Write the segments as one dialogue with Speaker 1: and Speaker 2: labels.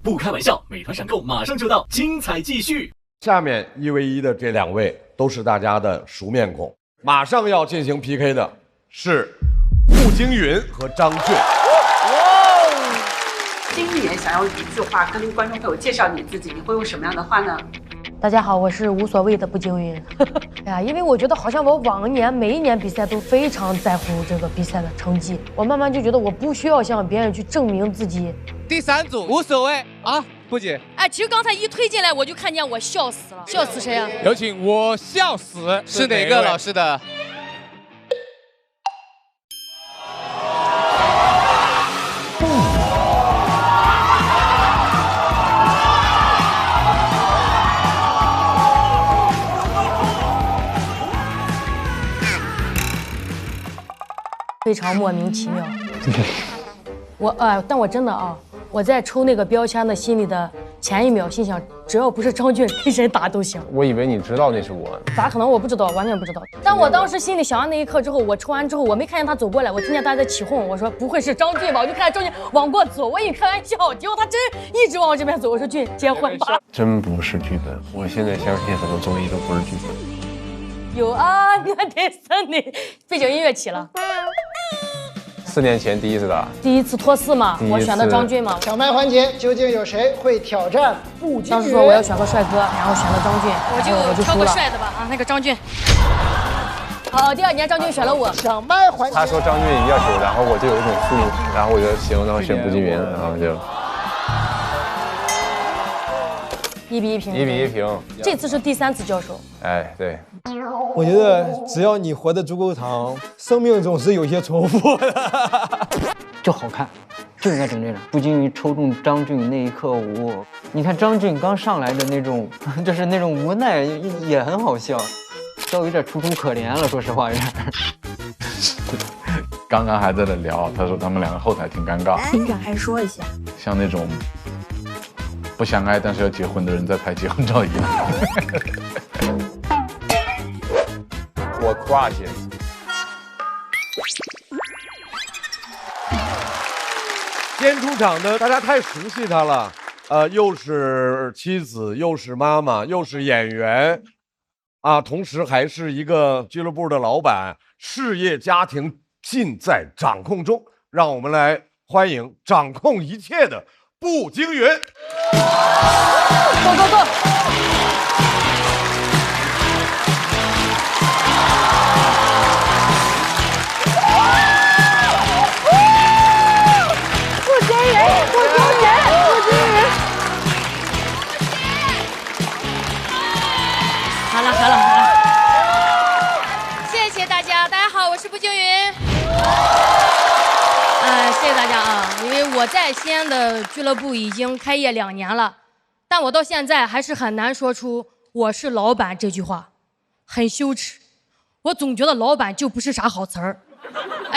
Speaker 1: 不开玩笑，美团闪购马上就到，精彩继续。
Speaker 2: 下面1v1的这2位都是大家的熟面孔，马上要进行 PK 的是步惊云和张俊。
Speaker 3: 经理人想要一句话跟观众朋友介绍你自己，你会用什么样的话呢？
Speaker 4: 大家好，我是无所谓的步惊云。哎呀，因为我觉得好像我往年每一年比赛都非常在乎这个比赛的成绩，我慢慢就觉得我不需要向别人去证明自己。
Speaker 5: 第3组无所谓啊，不姐。
Speaker 6: 哎，其实刚才一推进来我就看见我笑死了，笑死谁啊？
Speaker 5: 有请我笑死是哪个老师的？
Speaker 4: 非常莫名其妙。但我真的啊，我在抽那个标签的心里的前一秒，心想只要不是张俊，跟谁打都行。
Speaker 7: 我以为你知道那是我，
Speaker 4: 咋可能？我不知道，完全不知道。但我当时心里想完那一刻之后，我抽完之后，我没看见他走过来，我听见大家在起哄，我说不会是张俊吧？我就看见张俊往过走，我以为开玩笑，结果他真一直往我这边走。我说俊，结婚吧。
Speaker 7: 真不是剧本，我现在相信很多综艺都不是剧本。
Speaker 4: 有啊，你看第3年背景音乐起了。
Speaker 7: 4年前第一次打，
Speaker 4: 第一次脱4嘛，我选的张俊嘛。
Speaker 8: 抢麦环节究竟有谁会挑战步惊云？
Speaker 4: 当时说我要选个帅哥，然后选的张俊，
Speaker 6: 我就挑个帅的吧啊，那个张俊。
Speaker 4: 好，第2年张俊选了我。
Speaker 8: 抢麦环节，
Speaker 7: 他说张俊要求，然后我就有一种负，然后我就行，然后选步惊云，然后就
Speaker 4: 1比1平。
Speaker 7: 1比1平。
Speaker 4: 这次是第3次交手。
Speaker 7: 哎，对。
Speaker 9: 我觉得只要你活得足够长，生命总是有些重复的。
Speaker 10: 就好看，就应该整这种。步惊云抽中张俊那一刻，你看张俊刚上来的那种，就是那种无奈，也很好笑，都有点楚楚可怜了，说实话有点。
Speaker 11: 刚刚还在那聊，他说他们2个后台挺尴尬。
Speaker 3: 请展开说一下，
Speaker 11: 像那种不相爱但是要结婚的人在拍结婚照一样。
Speaker 7: 我 crush。
Speaker 2: 今天出场的大家太熟悉他了，又是妻子，又是妈妈，又是演员，啊，同时还是一个俱乐部的老板，事业家庭尽在掌控中。让我们来欢迎掌控一切的步惊云。
Speaker 4: Go！
Speaker 6: 好了，谢谢大家，大家好，我是步惊云。谢谢大家啊，因为我在西安的俱乐部已经开业2年了，但我到现在还是很难说出我是老板这句话，很羞耻。我总觉得老板就不是啥好词儿，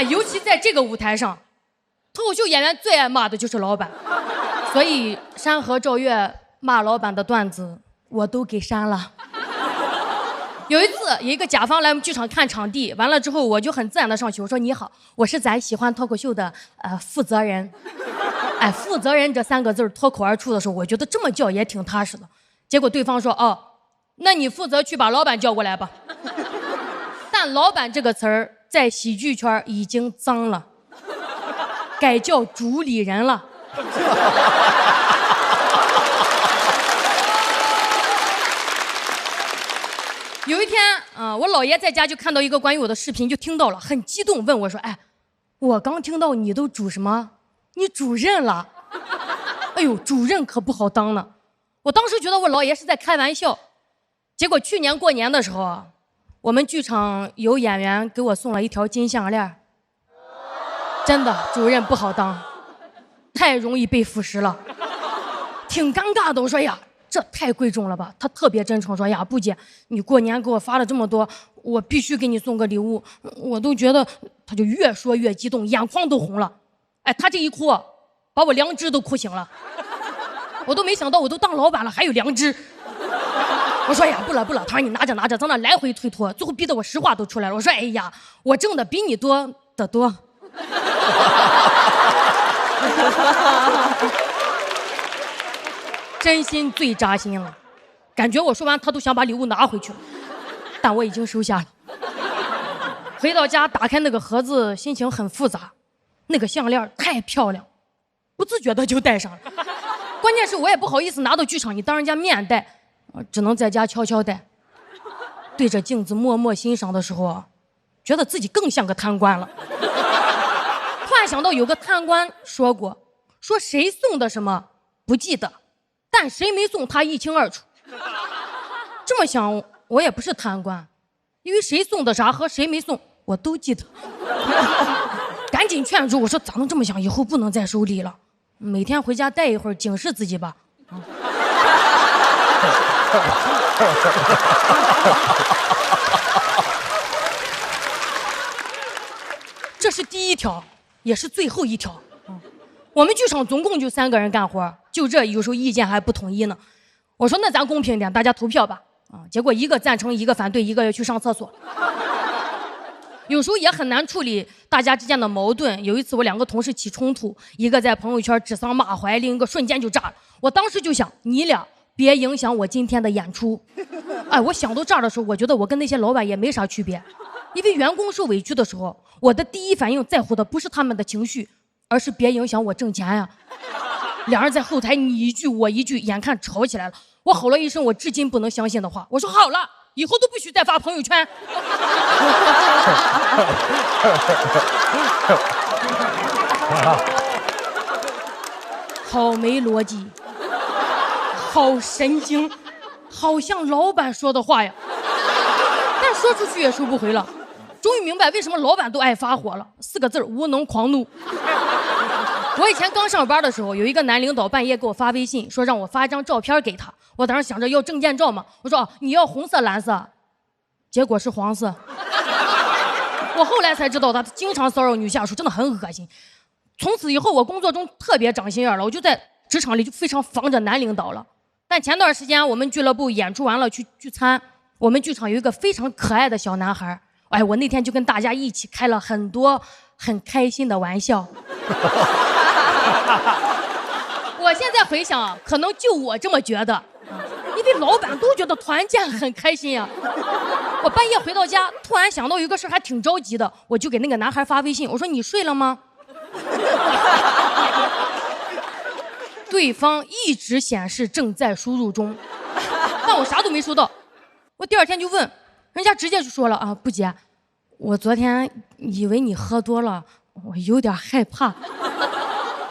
Speaker 6: 尤其在这个舞台上，脱口秀演员最爱骂的就是老板，所以山河赵月骂老板的段子我都给删了。有一次，有一个甲方来我们剧场看场地，完了之后我就很自然的上去，我说你好，我是咱喜欢脱口秀的负责人。负责人这3个字脱口而出的时候，我觉得这么叫也挺踏实的。结果对方说哦，那你负责去把老板叫过来吧。但老板这个词儿在喜剧圈已经脏了，改叫主理人了。有一天我姥爷在家就看到一个关于我的视频，就听到了，很激动，问我说：“哎，我刚听到你都主什么？你主任了？哎呦，主任可不好当呢。”我当时觉得我姥爷是在开玩笑，结果去年过年的时候，我们剧场有演员给我送了一条金项链。真的，主任不好当，太容易被腐蚀了，挺尴尬的。我说呀，这太贵重了吧？他特别真诚说呀，布姐，你过年给我发了这么多，我必须给你送个礼物。我都觉得，他就越说越激动，眼眶都红了。他这一哭，把我良知都哭醒了。我都没想到，我都当老板了还有良知。我说呀，不了，他说你拿着，在那来回推脱，最后逼得我实话都出来了。我说哎呀，我挣的比你多得多。真心最扎心了，感觉我说完他都想把礼物拿回去了，但我已经收下了。回到家打开那个盒子，心情很复杂，那个项链太漂亮，不自觉的就戴上了。关键是我也不好意思拿到剧场，你当人家面戴，只能在家悄悄戴。对着镜子默默欣赏的时候，觉得自己更像个贪官了。突然想到有个贪官说过，说谁送的什么不记得，但谁没送他一清二楚。这么想，我也不是贪官，因为谁送的啥和谁没送我都记得。赶紧劝住我说，咋能这么想，以后不能再收礼了，每天回家待一会儿警示自己吧。这是第一条，也是最后一条。我们剧场总共就3个人干活，就这有时候意见还不统一呢。我说那咱公平点，大家投票吧。结果一个赞成，一个反对，一个要去上厕所。有时候也很难处理大家之间的矛盾。有一次我2个同事起冲突，一个在朋友圈指桑骂槐，另一个瞬间就炸了。我当时就想，你俩别影响我今天的演出。哎，我想到这儿的时候，我觉得我跟那些老板也没啥区别，因为员工受委屈的时候，我的第一反应在乎的不是他们的情绪，而是别影响我挣钱呀。两人在后台你一句我一句，眼看吵起来了。我吼了一声我至今不能相信的话，我说好了，以后都不许再发朋友圈。好没逻辑，好神经，好像老板说的话呀，但说出去也收不回了。终于明白为什么老板都爱发火了，4个字：无能狂怒。我以前刚上班的时候，有一个男领导半夜给我发微信，说让我发一张照片给他。我当时想着要证件照嘛，我说你要红色蓝色，结果是黄色。我后来才知道他经常骚扰女下属，真的很恶心。从此以后我工作中特别长心眼了，我就在职场里就非常防着男领导了。但前段时间我们俱乐部演出完了去聚餐，我们剧场有一个非常可爱的小男孩，哎，我那天就跟大家一起开了很多很开心的玩笑。我现在回想，可能就我这么觉得，因为老板都觉得团建很开心呀。我半夜回到家，突然想到有个事还挺着急的，我就给那个男孩发微信，我说你睡了吗？对方一直显示正在输入中，但我啥都没收到。我第2天就问，人家直接就说了啊，不姐，我昨天以为你喝多了，我有点害怕。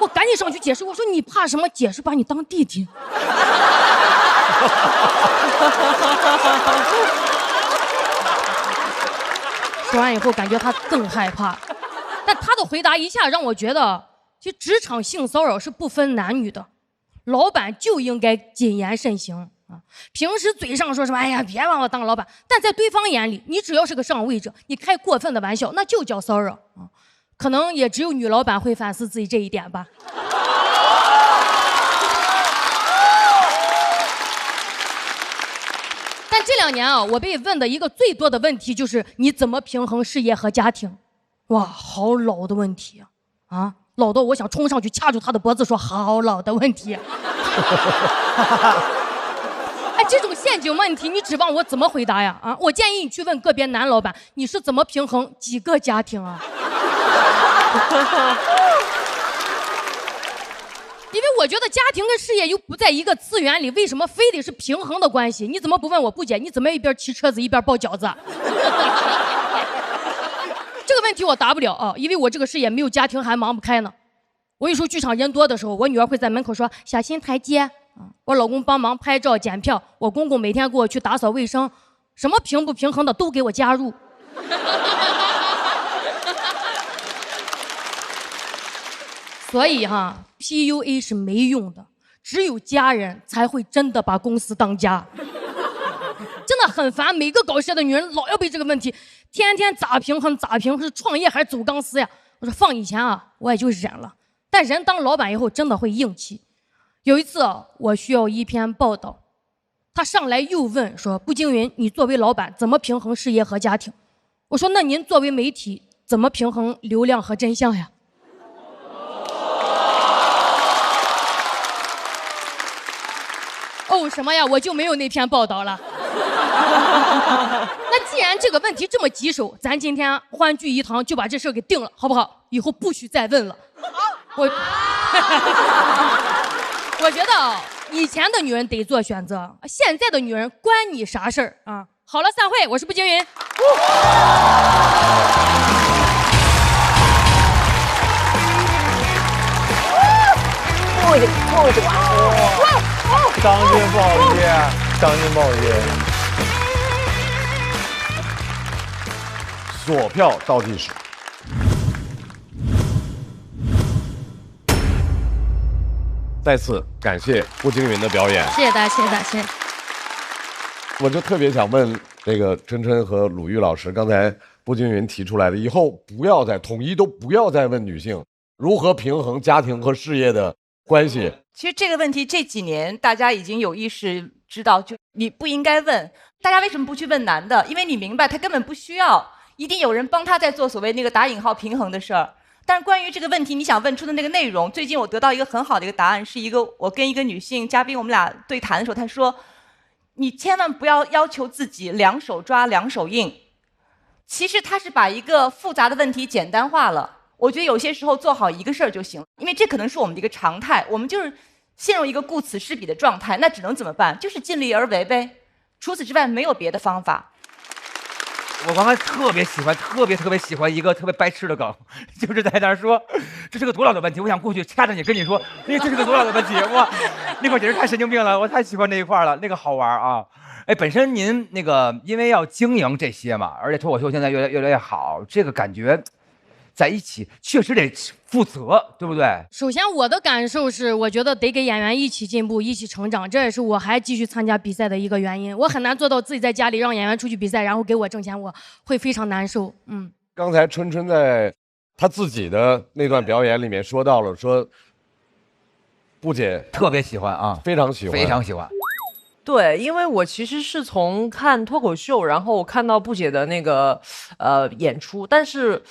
Speaker 6: 我赶紧上去解释，我说你怕什么？解释把你当弟弟。说完以后，感觉他更害怕，但他的回答一下让我觉得，其实职场性骚扰是不分男女的，老板就应该谨言慎行啊。平时嘴上说什么，哎呀，别把我当老板，但在对方眼里，你只要是个上位者，你开过分的玩笑，那就叫骚扰啊。可能也只有女老板会反思自己这一点吧。但这2年啊，我被问的一个最多的问题就是你怎么平衡事业和家庭？哇，好老的问题啊！老到我想冲上去掐住他的脖子说好老的问题。哎，这种陷阱问题你指望我怎么回答呀？啊，我建议你去问个别男老板，你是怎么平衡几个家庭啊？因为我觉得家庭跟事业又不在一个次元里，为什么非得是平衡的关系？你怎么不问我不姐，你怎么一边骑车子一边包饺子？这个问题我答不了啊，因为我这个事业没有家庭还忙不开呢。我有时候剧场人多的时候，我女儿会在门口说小心台阶，我老公帮忙拍照检票，我公公每天给我去打扫卫生，什么平不平衡的都给我加入。所以PUA 是没用的，只有家人才会真的把公司当家。真的很烦，每个搞事的女人老要被这个问题，天天咋平衡咋平衡，是创业还是走钢丝呀？我说放以前我也就忍了，但人当老板以后真的会硬气。有一次我需要一篇报道，他上来又问说，步惊云，你作为老板怎么平衡事业和家庭？我说那您作为媒体怎么平衡流量和真相呀？哦，什么呀？我就没有那篇报道了。那既然这个问题这么棘手，咱今天欢聚一堂就把这事儿给定了，好不好？以后不许再问了。我觉得啊，以前的女人得做选择，现在的女人关你啥事儿啊？好了，散会，我是步惊云。
Speaker 7: 张俊不好接，张俊不好接。
Speaker 2: 锁票倒计时。再次感谢步惊云的表演，
Speaker 6: 谢谢大家，谢谢大家，谢谢。
Speaker 2: 我就特别想问这个琛琛和鲁豫老师，刚才步惊云提出来的，以后不要再统一，都不要再问女性如何平衡家庭和事业的关系。
Speaker 12: 其实这个问题这几年大家已经有意识知道，就你不应该问。大家为什么不去问男的？因为你明白他根本不需要，一定有人帮他在做所谓那个打引号平衡的事儿。但是关于这个问题，你想问出的那个内容，最近我得到一个很好的一个答案，是我跟一个女性嘉宾我们俩对谈的时候，她说，你千万不要要求自己两手抓两手硬。其实他是把一个复杂的问题简单化了。我觉得有些时候做好一个事儿就行，因为这可能是我们的一个常态，我们就是陷入一个顾此失彼的状态，那只能怎么办？就是尽力而为呗。除此之外没有别的方法。
Speaker 13: 我刚才特别喜欢一个特别白痴的梗，就是在那儿说这是个多老的问题，我想过去掐着你跟你说，这是个多老的问题，哇，那块简直太神经病了，我太喜欢那一块了，那个好玩啊。哎，本身您那个因为要经营这些嘛，而且脱口秀现在越来越好，这个感觉在一起确实得负责，对不对？
Speaker 6: 首先我的感受是，我觉得得给演员一起进步，一起成长，这也是我还继续参加比赛的一个原因。我很难做到自己在家里让演员出去比赛，然后给我挣钱，我会非常难受。
Speaker 2: 刚才琛琛在她自己的那段表演里面说到了，说布姐
Speaker 13: 特别喜欢啊，
Speaker 2: 非常喜欢，
Speaker 13: 非常喜欢。
Speaker 14: 对，因为我其实是从看脱口秀，然后看到布姐的那个演出，但是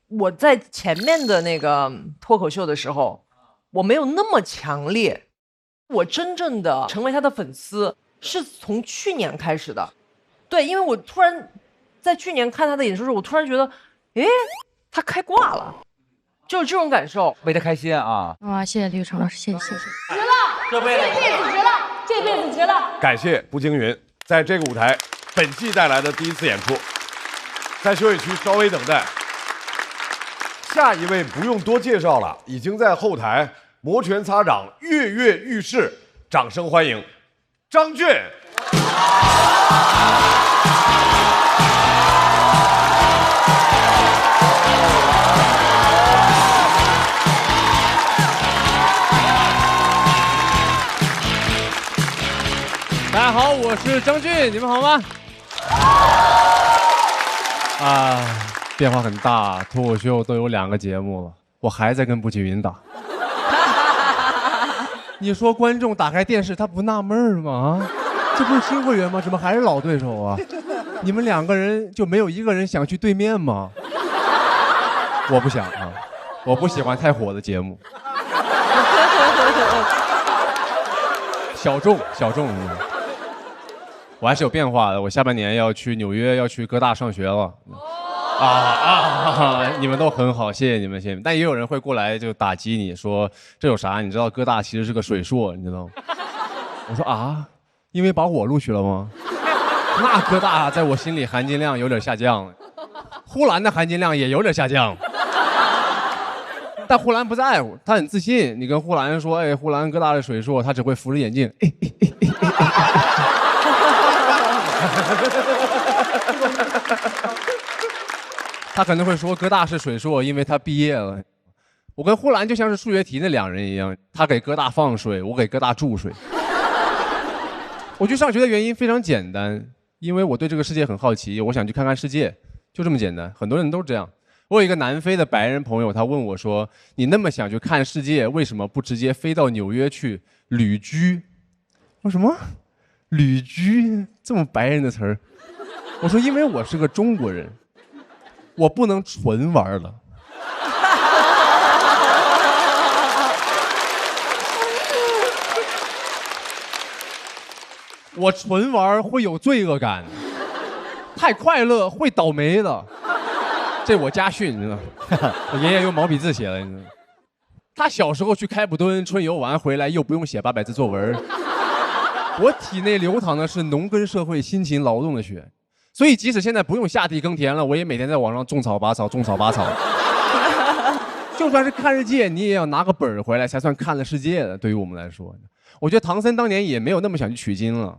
Speaker 14: 我在前面的那个脱口秀的时候，我没有那么强烈。我真正的成为他的粉丝是从去年开始的。对，因为我突然在去年看他的演出的时候，我突然觉得，诶，他开挂了，就是这种感受，
Speaker 13: 为他开心啊！
Speaker 6: 哇，谢谢李宇成老师，谢谢。值了，
Speaker 4: 这辈子值了，这辈子值了。
Speaker 2: 感谢步惊云在这个舞台本季带来的第一次演出，在休息区稍微等待。下一位不用多介绍了，已经在后台摩拳擦掌、跃跃欲试，掌声欢迎张俊。
Speaker 15: 大家好，我是张俊，你们好吗？变化很大，脱口秀都有2个节目了，我还在跟步惊云打。你说观众打开电视他不纳闷吗？这不是新会员吗？怎么还是老对手啊？你们2个人就没有一个人想去对面吗？我不想啊，我不喜欢太火的节目。小众。我还是有变化的，我下半年要去纽约，要去哥大上学了。你们都很好，谢谢你们，谢谢你们。但也有人会过来就打击你说这有啥？你知道哥大其实是个水硕，你知道吗？我说啊，因为把我录取了吗？那哥大在我心里含金量有点下降了，呼兰的含金量也有点下降。但呼兰不在乎，他很自信。你跟呼兰说，哎，呼兰哥大的水硕，他只会扶着眼镜。他可能会说哥大是水硕，因为他毕业了。我跟呼兰就像是数学题那2人一样，他给哥大放水，我给哥大注水。我去上学的原因非常简单，因为我对这个世界很好奇，我想去看看世界，就这么简单。很多人都这样。我有一个南非的白人朋友，他问我说：“你那么想去看世界，为什么不直接飞到纽约去旅居？”我说什么？旅居这么白人的词儿？我说因为我是个中国人，我不能纯玩了。我纯玩会有罪恶感，太快乐会倒霉的。这我家训，你知道吗？我爷爷用毛笔字写的，你知道吗？他小时候去开普敦春游完回来，又不用写800字作文。我体内流淌的是农耕社会辛勤劳动的血，所以即使现在不用下地耕田了，我也每天在网上种草拔草，种草拔草。就算是看世界，你也要拿个本儿回来才算看了世界的。对于我们来说，我觉得唐僧当年也没有那么想去取经了，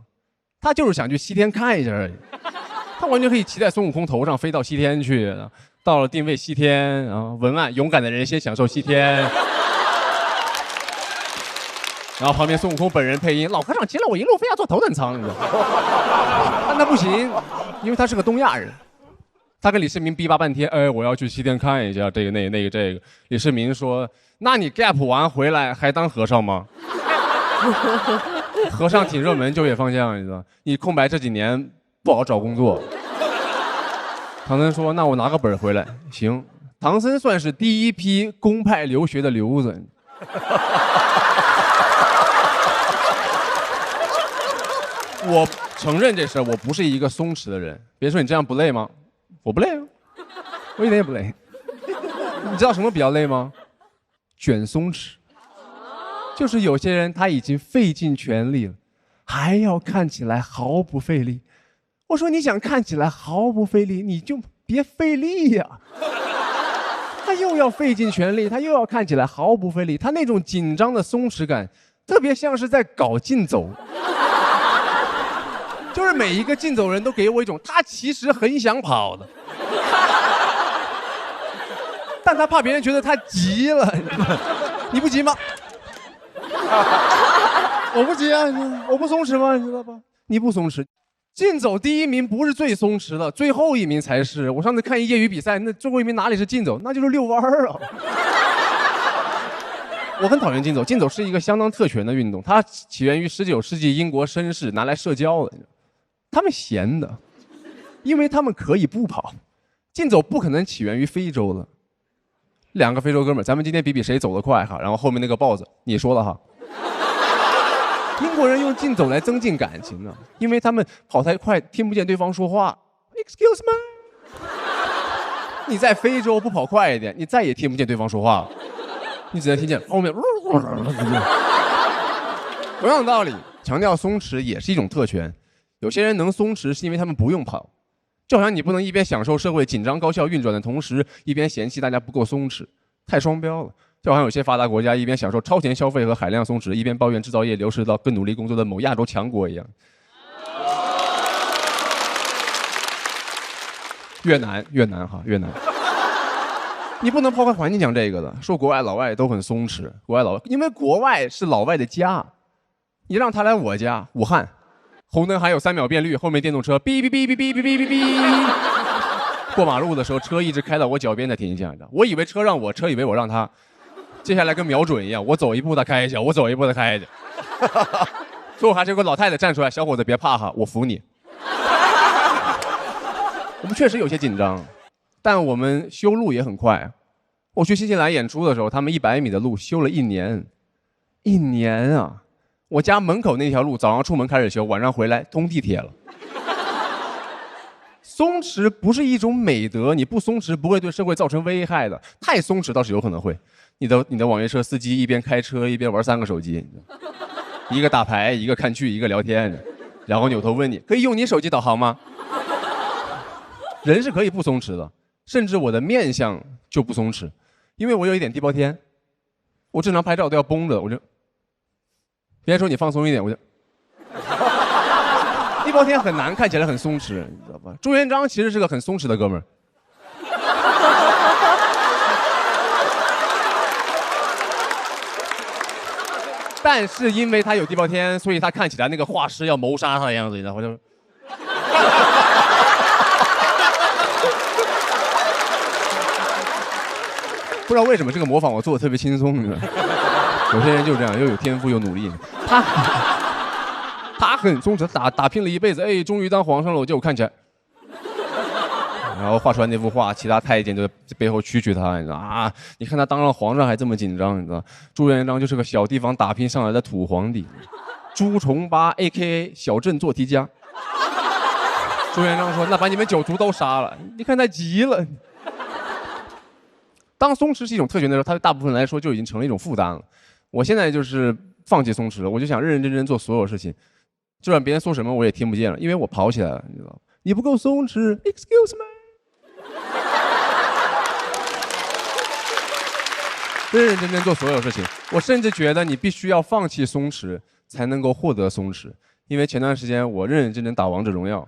Speaker 15: 他就是想去西天看一下而已。他完全可以骑在孙悟空头上飞到西天去，到了定位西天啊，文案勇敢的人先享受西天。然后旁边孙悟空本人配音，老和尚骑了我一路非要坐头等舱，你知道吗？但他不行，因为他是个东亚人。他跟李世民逼巴半天，哎，我要去西天看一下这个那个这个。李世民说：“那你 gap 完回来还当和尚吗？”和尚挺热门，就业方向，你知道，你空白这几年不好找工作。唐僧说：“那我拿个本回来。”行，唐僧算是第一批公派留学的留子。我承认这事儿，我不是一个松弛的人。别说你这样不累吗？我不累啊，我一点也不累。你知道什么比较累吗？卷松弛。就是有些人他已经费尽全力了，还要看起来毫不费力。我说你想看起来毫不费力，你就别费力呀。他又要费尽全力，他又要看起来毫不费力，他那种紧张的松弛感，特别像是在搞竞走。就是每一个竞走人都给我一种他其实很想跑的，但他怕别人觉得他急了。你不急吗？我不急啊，我不松弛吗？你知道吧？你不松弛，竞走第一名不是最松弛的，最后一名才是。我上次看业余比赛，那最后一名哪里是竞走，那就是遛弯儿啊。我很讨厌竞走，竞走是一个相当特权的运动，它起源于19世纪英国绅士拿来社交的。他们闲的，因为他们可以不跑。竞走不可能起源于非洲的。2个非洲哥们儿，咱们今天比谁走得快哈，然后后面那个豹子你说了哈。英国人用竞走来增进感情呢，因为他们跑太快听不见对方说话。Excuse me。你在非洲不跑快一点，你再也听不见对方说话了，你只能听见后面。同样道理，强调松弛也是一种特权。有些人能松弛是因为他们不用跑，就好像你不能一边享受社会紧张高效运转的同时，一边嫌弃大家不够松弛，太双标了。就好像有些发达国家一边享受超前消费和海量松弛，一边抱怨制造业流失到更努力工作的某亚洲强国一样。越南哈，越南。你不能抛开环境讲这个的，说国外老外都很松弛，国外老外因为国外是老外的家，你让他来我家武汉。红灯还有3秒变绿，后面电动车哔哔哔哔哔哔哔哔哔。过马路的时候，车一直开到我脚边才停下的。我以为车让我，车以为我让他。接下来跟瞄准一样，我走一步他开一脚，我走一步他开一脚。最后还是有个老太太站出来，小伙子别怕哈，我扶你。我们确实有些紧张，但我们修路也很快。我去新西兰演出的时候，他们100米的路修了1年，1年啊！我家门口那条路早上出门开始修，晚上回来通地铁了。松弛不是一种美德，你不松弛不会对社会造成危害的，太松弛倒是有可能会。你的网约车司机一边开车一边玩3个手机，一个打牌，一个看剧，一个聊天，然后扭头问你可以用你手机导航吗？人是可以不松弛的，甚至我的面相就不松弛，因为我有一点地包天，我正常拍照都要绷着，我就。别人说你放松一点，我就地包天很难看起来很松弛，你知道吧？朱元璋其实是个很松弛的哥们儿。但是因为他有地包天，所以他看起来那个画师要谋杀他的样子，你知道吗？就不知道为什么这个模仿我做的特别轻松，你知道吗？有些人就这样，又有天赋又努力。他很松弛，打拼了一辈子，哎，终于当皇上了，结果看起来。然后画出来那幅画，其他太监就在背后蛐蛐他，你知道啊？你看他当上皇上还这么紧张，你知道？朱元璋就是个小地方打拼上来的土皇帝。朱重八 AKA 小镇做题家。朱元璋说：“那把你们9族都杀了。”你看他急了。当松弛是一种特权的时候，它对大部分来说就已经成了一种负担了。我现在就是放弃松弛了，我就想认认真真做所有事情，就算别人说什么我也听不见了，因为我跑起来了，你知道吗？你不够松弛 ，excuse me。认认真真做所有事情，我甚至觉得你必须要放弃松弛，才能够获得松弛。因为前段时间我认认真真打王者荣耀，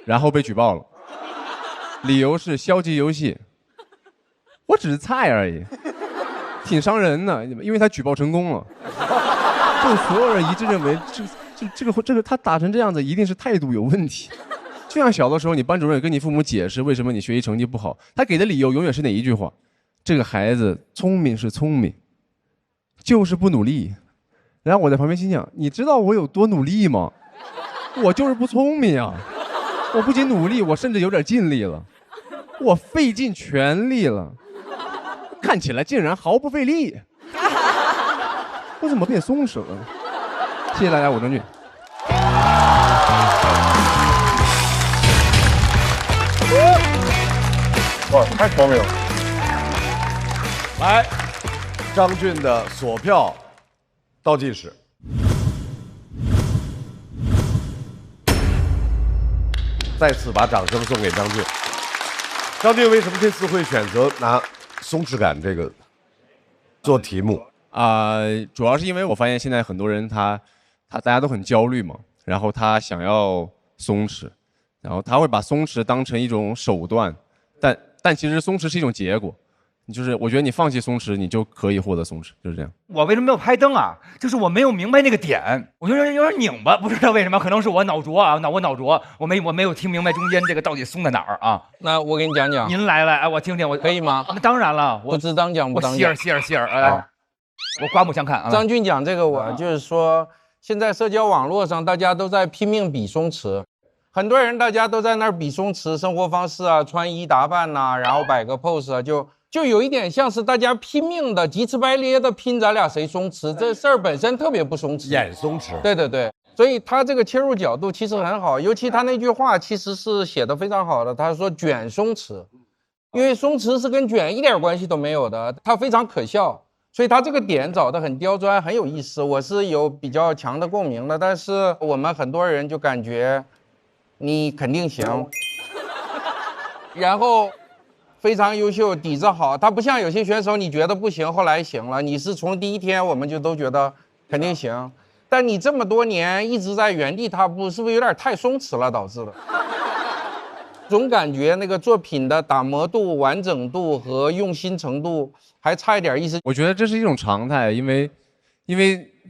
Speaker 15: 然后被举报了，理由是消极游戏。我只是菜而已，挺伤人的，因为他举报成功了，就所有人一致认为这个他打成这样子一定是态度有问题。就像小的时候，你班主任跟你父母解释为什么你学习成绩不好，他给的理由永远是哪一句话？这个孩子聪明是聪明，就是不努力。然后我在旁边心想，你知道我有多努力吗？我就是不聪明啊！我不仅努力，我甚至有点尽力了，我费尽全力了。看起来竟然毫不费力，我怎么变松弛了？谢谢大家，我张俊。
Speaker 2: 哇，太聪明了！来，张俊的锁票倒计时，再次把掌声送给张俊。张俊为什么这次会选择拿松弛感这个做题目
Speaker 15: 主要是因为我发现现在很多人大家都很焦虑嘛，然后他想要松弛，然后他会把松弛当成一种手段，但其实松弛是一种结果，就是我觉得你放弃松弛，你就可以获得松弛，就是这样。
Speaker 13: 我为什么没有拍灯啊？就是我没有明白那个点，我觉得有点拧巴，不知道为什么，可能是我脑浊啊，我脑浊，我没有听明白中间这个到底松在哪儿啊？
Speaker 10: 那我给你讲讲，
Speaker 13: 您来，我听听，我
Speaker 10: 可以吗？
Speaker 13: 那当然了，我
Speaker 10: 不知当讲不当讲，
Speaker 13: 希尔，哎，我刮目相看啊。
Speaker 10: 张俊讲这个，我就是说，现在社交网络上大家都在拼命比松弛。很多人大家都在那儿比松弛生活方式啊，穿衣打扮呐、然后摆个 pose 啊，就有一点像是大家拼命的急赤白咧的拼咱俩谁松弛，这事儿本身特别不松弛，
Speaker 2: 演松弛。
Speaker 10: 对，所以他这个切入角度其实很好，尤其他那句话其实是写的非常好的，他说卷松弛，因为松弛是跟卷一点关系都没有的，它非常可笑，所以他这个点找得很刁钻，很有意思，我是有比较强的共鸣的，但是我们很多人就感觉。你肯定行，然后非常优秀，底子好。他不像有些选手，你觉得不行，后来行了。你是从第一天我们就都觉得肯定行，但你这么多年一直在原地踏步，是不是有点太松弛了导致的？总感觉那个作品的打磨度、完整度和用心程度还差一点意思。
Speaker 15: 我觉得这是一种常态，因为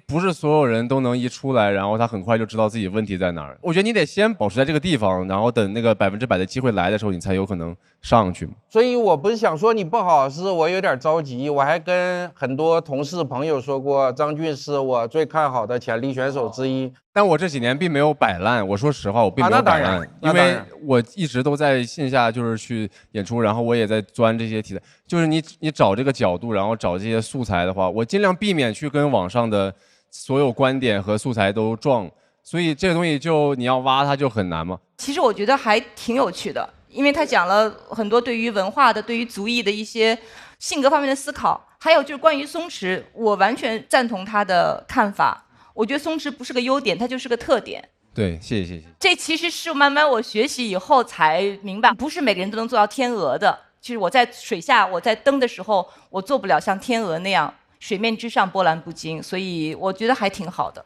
Speaker 15: 不是所有人都能一出来，然后他很快就知道自己问题在哪儿。我觉得你得先保持在这个地方，然后等那个100%的机会来的时候，你才有可能上去嘛。
Speaker 10: 所以我不是想说你不好，是我有点着急。我还跟很多同事朋友说过，张俊是我最看好的潜力选手之一。
Speaker 15: 但我这几年并没有摆烂，我说实话，我并没有摆烂，因为我一直都在线下就是去演出，然后我也在钻这些题材。就是你找这个角度，然后找这些素材的话，我尽量避免去跟网上的所有观点和素材都撞，所以这个东西就你要挖它就很难嘛。
Speaker 12: 其实我觉得还挺有趣的，因为他讲了很多对于文化的、对于族裔的一些性格方面的思考，还有就是关于松弛，我完全赞同他的看法。我觉得松弛不是个优点，它就是个特点。
Speaker 15: 对，谢谢。
Speaker 12: 这其实是慢慢我学习以后才明白，不是每个人都能做到天鹅的。其实我在水下，我在蹬的时候，我做不了像天鹅那样水面之上波澜不惊，所以我觉得还挺好的，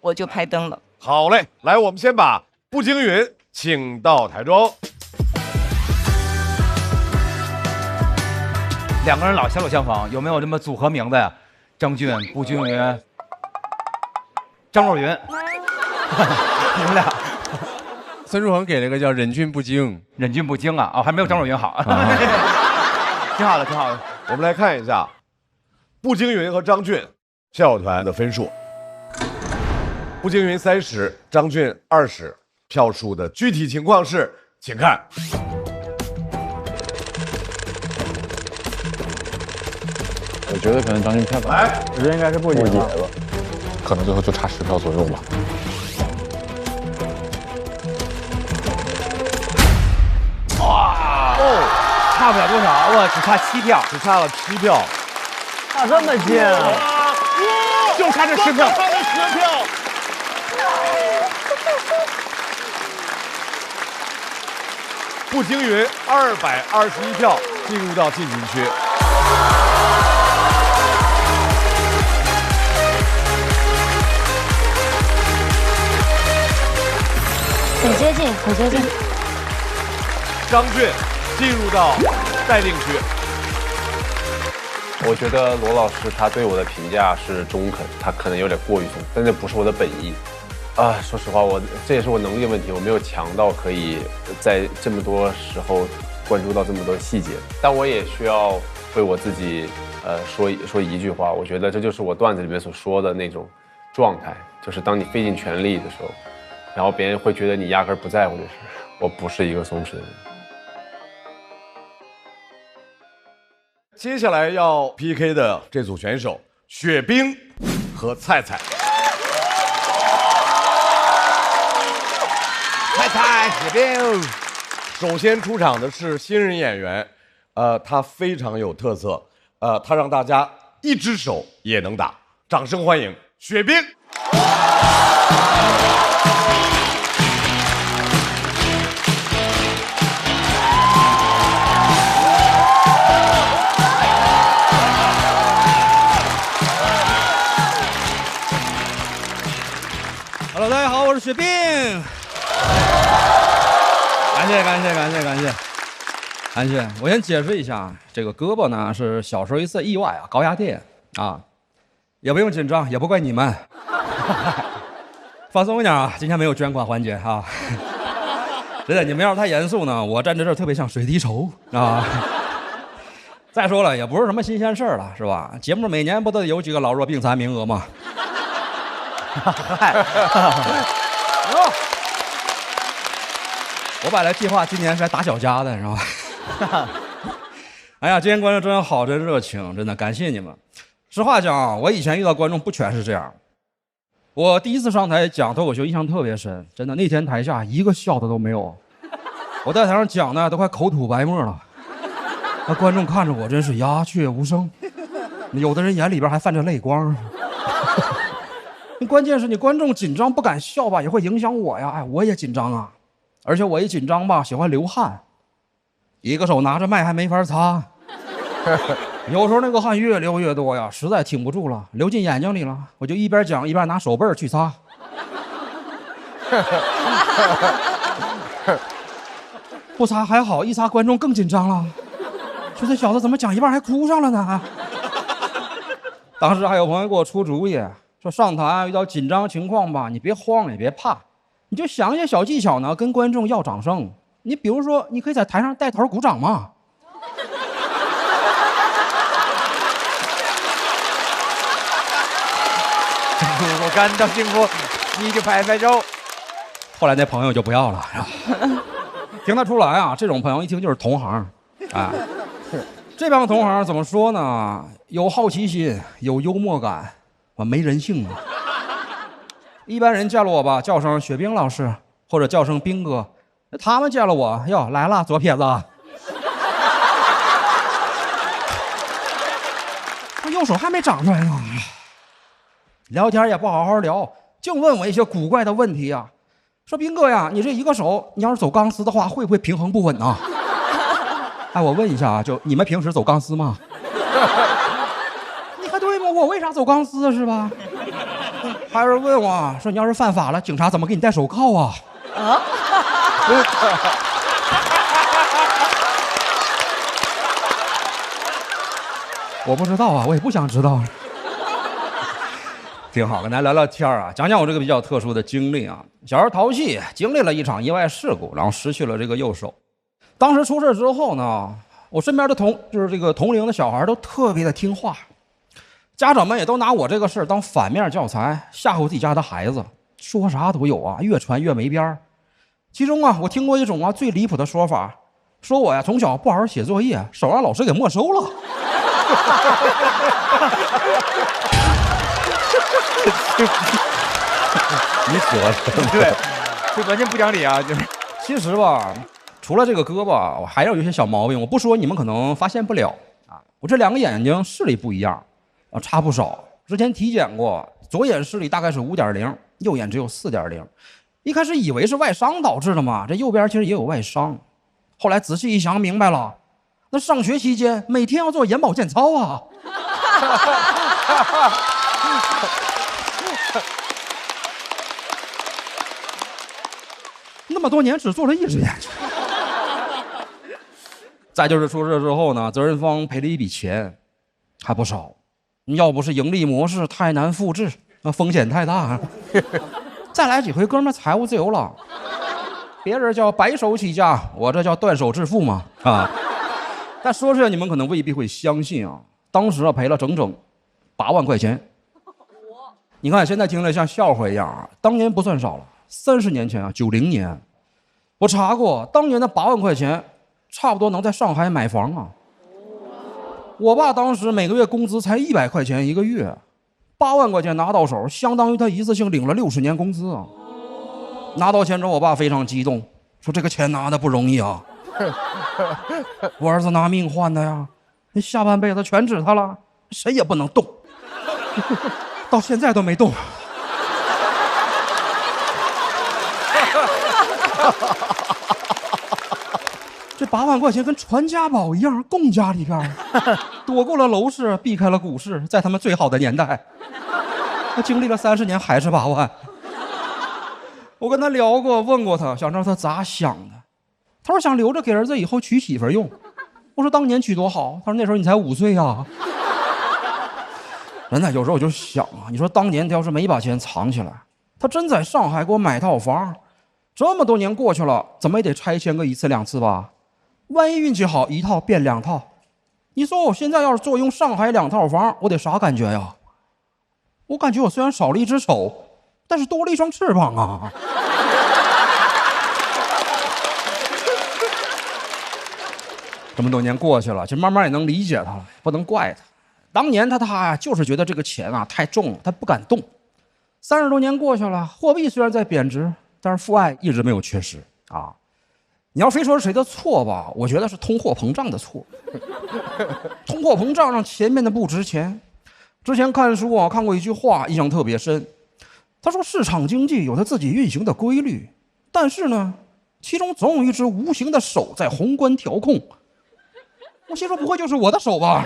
Speaker 12: 我就拍灯了。
Speaker 2: 好嘞，来，我们先把步惊云请到台中。
Speaker 13: 两个人老相仿，有没有这么组合名字呀？张俊、步惊云、张若昀，你们俩。
Speaker 15: 孙书恒给了个叫忍俊不惊，
Speaker 13: 忍俊不惊啊！哦，还没有张若昀好，挺好的，挺好的。
Speaker 2: 我们来看一下步惊云和张俊校友团的分数。步惊云30，张俊20，票数的具体情况是，请看。
Speaker 7: 我觉得可能张俊票
Speaker 2: 来，
Speaker 7: 我觉得应该是不解吧。
Speaker 11: 可能最后就差10票左右吧。
Speaker 13: 哇哦，差不了多少，我只差7票，
Speaker 2: 只差了7票，
Speaker 10: 差这么近，
Speaker 13: 就差这10票，
Speaker 2: 差这10票。步惊云221票进入到进行区。
Speaker 4: 很接近，很接近。
Speaker 2: 张俊进入到待定区。
Speaker 7: 我觉得罗老师他对我的评价是中肯，他可能有点过于中肯，但这不是我的本意。说实话，这也是我能力的问题，我没有强到可以在这么多时候关注到这么多细节。但我也需要为我自己说一句话，我觉得这就是我段子里面所说的那种状态，就是当你费尽全力的时候，然后别人会觉得你压根不在乎这事。我不是一个松弛的人。
Speaker 2: 接下来要 PK 的这组选手，雪冰和菜菜。
Speaker 13: 菜菜，雪冰。
Speaker 2: 首先出场的是新人演员，他非常有特色，他让大家一只手也能打，掌声欢迎雪冰。
Speaker 16: Hello， 大家好，我是雪冰。感谢。我先解释一下，这个胳膊呢是小时候一次意外啊，高压电啊，也不用紧张，也不怪你们，放松一点啊，今天没有捐款环节啊。真的，你们要是太严肃呢，我站在这儿特别像水滴筹啊。再说了，也不是什么新鲜事儿了，是吧？节目每年不都有几个老弱病残名额吗？我本来计划今年是来打小家的，是吧？哎呀，今天观众真好，真热情，真的感谢你们。实话讲啊，我以前遇到观众不全是这样。我第一次上台讲脱口秀，印象特别深，真的，那天台下一个笑的都没有。我在台上讲的都快口吐白沫了，那观众看着我真是鸦雀无声，有的人眼里边还泛着泪光。关键是你观众紧张不敢笑吧，也会影响我呀。哎，我也紧张啊，而且我一紧张吧，喜欢流汗，一个手拿着麦还没法擦，有时候那个汗越流越多呀，实在挺不住了，流进眼睛里了，我就一边讲一边拿手背去擦。不擦还好，一擦观众更紧张了，说这小子怎么讲一半还哭上了呢？当时还有朋友给我出主意，说上台遇到紧张情况吧，你别慌也别怕，你就想一些小技巧呢，跟观众要掌声。你比如说，你可以在台上带头鼓掌嘛。
Speaker 13: 我感到幸福，你就拍拍手。
Speaker 16: 后来那朋友就不要了，听得出来啊，这种朋友一听就是同行，啊，这帮同行怎么说呢？有好奇心，有幽默感，没人性啊。一般人见了我吧，叫声雪冰老师，或者叫声冰哥。他们见了我，哟，来了，左撇子。我右手还没长出来呢。聊天也不好好聊，净问我一些古怪的问题啊。说冰哥呀，你这一个手，你要是走钢丝的话，会不会平衡不稳啊？哎，我问一下啊，就你们平时走钢丝吗？你看对吗？我为啥走钢丝是吧？还有人问我说，你要是犯法了，警察怎么给你戴手铐啊？啊？我不知道啊，我也不想知道。挺好，跟大家聊聊天啊，讲讲我这个比较特殊的经历啊。小时候淘气，经历了一场意外事故，然后失去了这个右手。当时出事之后呢，我身边的同龄的小孩都特别的听话，家长们也都拿我这个事儿当反面教材，吓唬自己家的孩子，说啥都有啊，越传越没边儿。其中啊，我听过一种最离谱的说法，说我呀从小不好好写作业，手让老师给没收了。
Speaker 2: 你说的
Speaker 16: 对，这完全不讲理啊！就是，其实吧，除了这个胳膊，我还有一些小毛病，我不说你们可能发现不了啊。我这两个眼睛视力不一样啊，差不少。之前体检过，左眼视力大概是5.0，右眼只有4.0。一开始以为是外伤导致的嘛，这右边其实也有外伤。后来仔细一想，明白了，那上学期间每天要做眼保健操啊。那么多年只做了一只眼睛。再就是出事之后呢，责任方赔了一笔钱，还不少。要不是盈利模式太难复制，那风险太大。再来几回，哥们财务自由了。别人叫白手起家，我这叫断手致富嘛啊！但说出来你们可能未必会相信啊，当时啊赔了整整8万块钱。你看现在听着像笑话一样啊，当年不算少了。30年前啊，90年，我查过，当年的8万块钱，差不多能在上海买房啊。我爸当时每个月工资才100块钱一个月，8万块钱拿到手，相当于他一次性领了60年工资啊。拿到钱之后，我爸非常激动，说这个钱拿的不容易啊，我儿子拿命换的呀，你下半辈子全指他了，谁也不能动，到现在都没动。这8万块钱跟传家宝一样，供家里边，躲过了楼市，避开了股市，在他们最好的年代，他经历了30年还是8万。我跟他聊过，问过他，想知道他咋想的。他说想留着给儿子以后娶媳妇用。我说当年娶多好。他说那时候你才5岁呀。真的，有时候我就想啊，你说当年他要是没把钱藏起来，他真在上海给我买套房，这么多年过去了，怎么也得拆迁个1次2次吧？万一运气好，1套变2套，你说我现在要是坐拥上海2套房，我得啥感觉呀？我感觉我虽然少了一只手，但是多了一双翅膀啊！这么多年过去了，其实慢慢也能理解他了，不能怪他。当年他呀，就是觉得这个钱啊太重了，他不敢动。30多年过去了，货币虽然在贬值，但是父爱一直没有缺失啊。你要非说是谁的错吧，我觉得是通货膨胀的错。通货膨胀让前面的不值钱。之前看书啊，看过一句话，印象特别深。他说市场经济有它自己运行的规律，但是呢，其中总有一只无形的手在宏观调控。我心说不会就是我的手吧？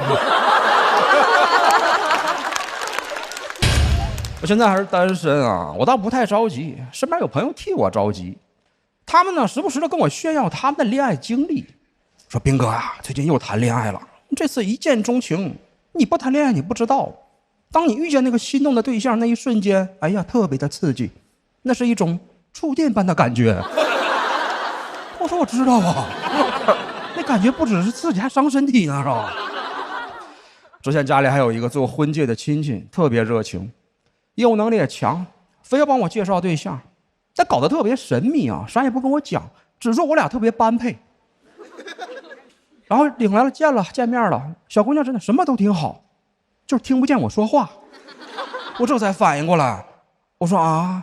Speaker 16: 我现在还是单身啊，我倒不太着急，身边有朋友替我着急。他们呢，时不时的跟我炫耀他们的恋爱经历，说斌哥啊，最近又谈恋爱了，这次一见钟情。你不谈恋爱你不知道，当你遇见那个心动的对象那一瞬间，哎呀，特别的刺激，那是一种触电般的感觉。我说我知道啊，那感觉不只是刺激，还伤身体呢，是吧？之前家里还有一个做婚介的亲戚，特别热情，业务能力也强，非要帮我介绍对象。但搞得特别神秘啊，啥也不跟我讲，只说我俩特别般配。然后领来了，见面了，小姑娘真的什么都挺好，就是听不见我说话。我这才反应过来，我说啊，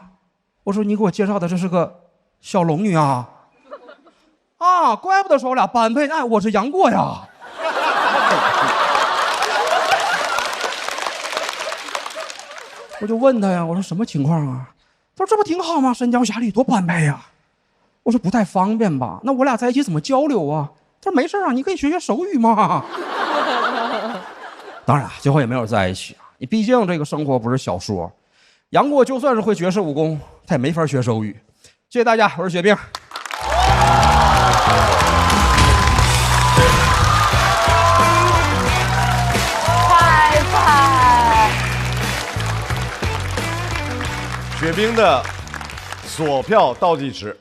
Speaker 16: 我说你给我介绍的这是个小龙女啊，啊，怪不得说我俩般配，哎，我是杨过呀。我就问他呀，我说什么情况啊？他说这不挺好吗？神雕侠侣多般配呀。我说不太方便吧？那我俩在一起怎么交流啊？他说没事啊，你可以学学手语嘛。当然，最后也没有在一起啊。你毕竟这个生活不是小说。杨过就算是会绝世武功，他也没法学手语。谢谢大家，我是雪冰。
Speaker 3: 快快！
Speaker 2: 雪冰的锁票倒计时。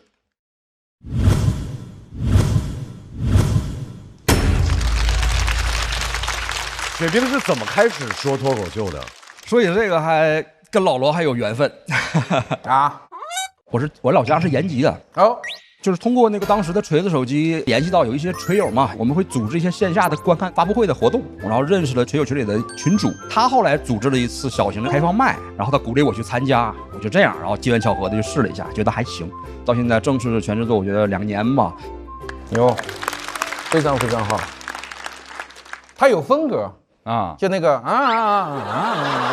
Speaker 2: 雪冰是怎么开始说脱口秀的？
Speaker 16: 说起这个还跟老罗还有缘分啊！我老家是延吉的，就是通过那个当时的锤子手机联系到有一些锤友嘛，我们会组织一些线下的观看发布会的活动，然后认识了锤友群里的群主。他后来组织了一次小型的开放麦，然后他鼓励我去参加，我就这样，然后机缘巧合的就试了一下，觉得还行。到现在正式全制作，我觉得2年吧。
Speaker 9: 牛，非常非常好。他有风格
Speaker 16: 啊，
Speaker 9: 就那个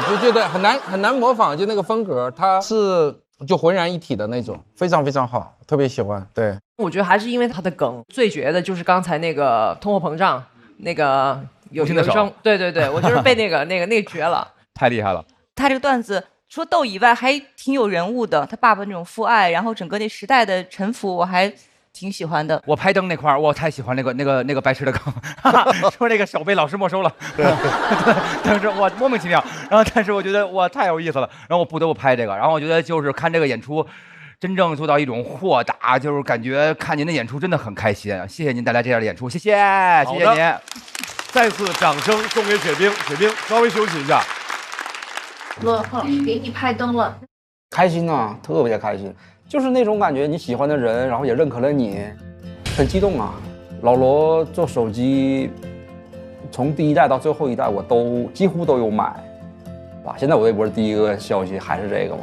Speaker 9: 就觉得很难模仿，就那个风格，他是就浑然一体的那种，非常非常好，特别喜欢。对，
Speaker 14: 我觉得还是因为他的梗，最绝的就是刚才那个通货膨胀，那个有一双，对对对，我就是被那个绝了，
Speaker 16: 太厉害了。
Speaker 12: 他这个段子除了逗以外，还挺有人物的。他爸爸那种父爱，然后整个那时代的沉浮，我还挺喜欢的。
Speaker 13: 我拍灯那块儿，我太喜欢那个白痴的梗，说那个手被老师没收了，对，当时我莫名其妙，然后但是我觉得哇太有意思了，然后我不得不拍这个，然后我觉得就是看这个演出，真正做到一种豁达，就是感觉看您的演出真的很开心，谢谢您带来这样的演出，谢谢您。
Speaker 2: 再次掌声送给雪冰，雪冰稍微休息一下。
Speaker 17: 罗老师给你拍灯了，
Speaker 16: 开心啊，特别开心。就是那种感觉，你喜欢的人，然后也认可了你，很激动啊。老罗做手机，从第1代到最后1代，我都几乎都有买，哇！现在我微博的第一个消息还是这个嘛。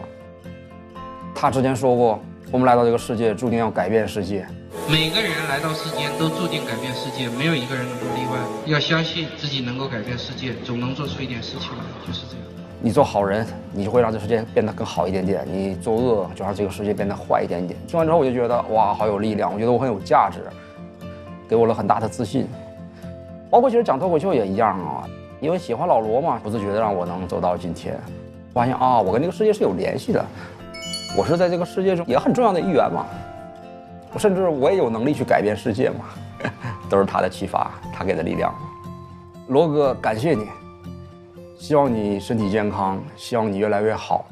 Speaker 16: 他之前说过，我们来到这个世界，注定要改变世界。
Speaker 18: 每个人来到世间都注定改变世界，没有一个人能够例外。要相信自己能够改变世界，总能做出一点事情来，就是这样。
Speaker 16: 你做好人，你就会让这世界变得更好一点点；你做恶，就让这个世界变得坏一点点。听完之后，我就觉得哇，好有力量，我觉得我很有价值，给我了很大的自信。包括其实讲脱口秀也一样啊，因为喜欢老罗嘛，不自觉的让我能走到今天，发现啊，我跟这个世界是有联系的，我是在这个世界中也很重要的一员嘛，甚至我也有能力去改变世界嘛，都是他的启发，他给的力量。罗哥，感谢你。希望你身体健康，希望你越来越好。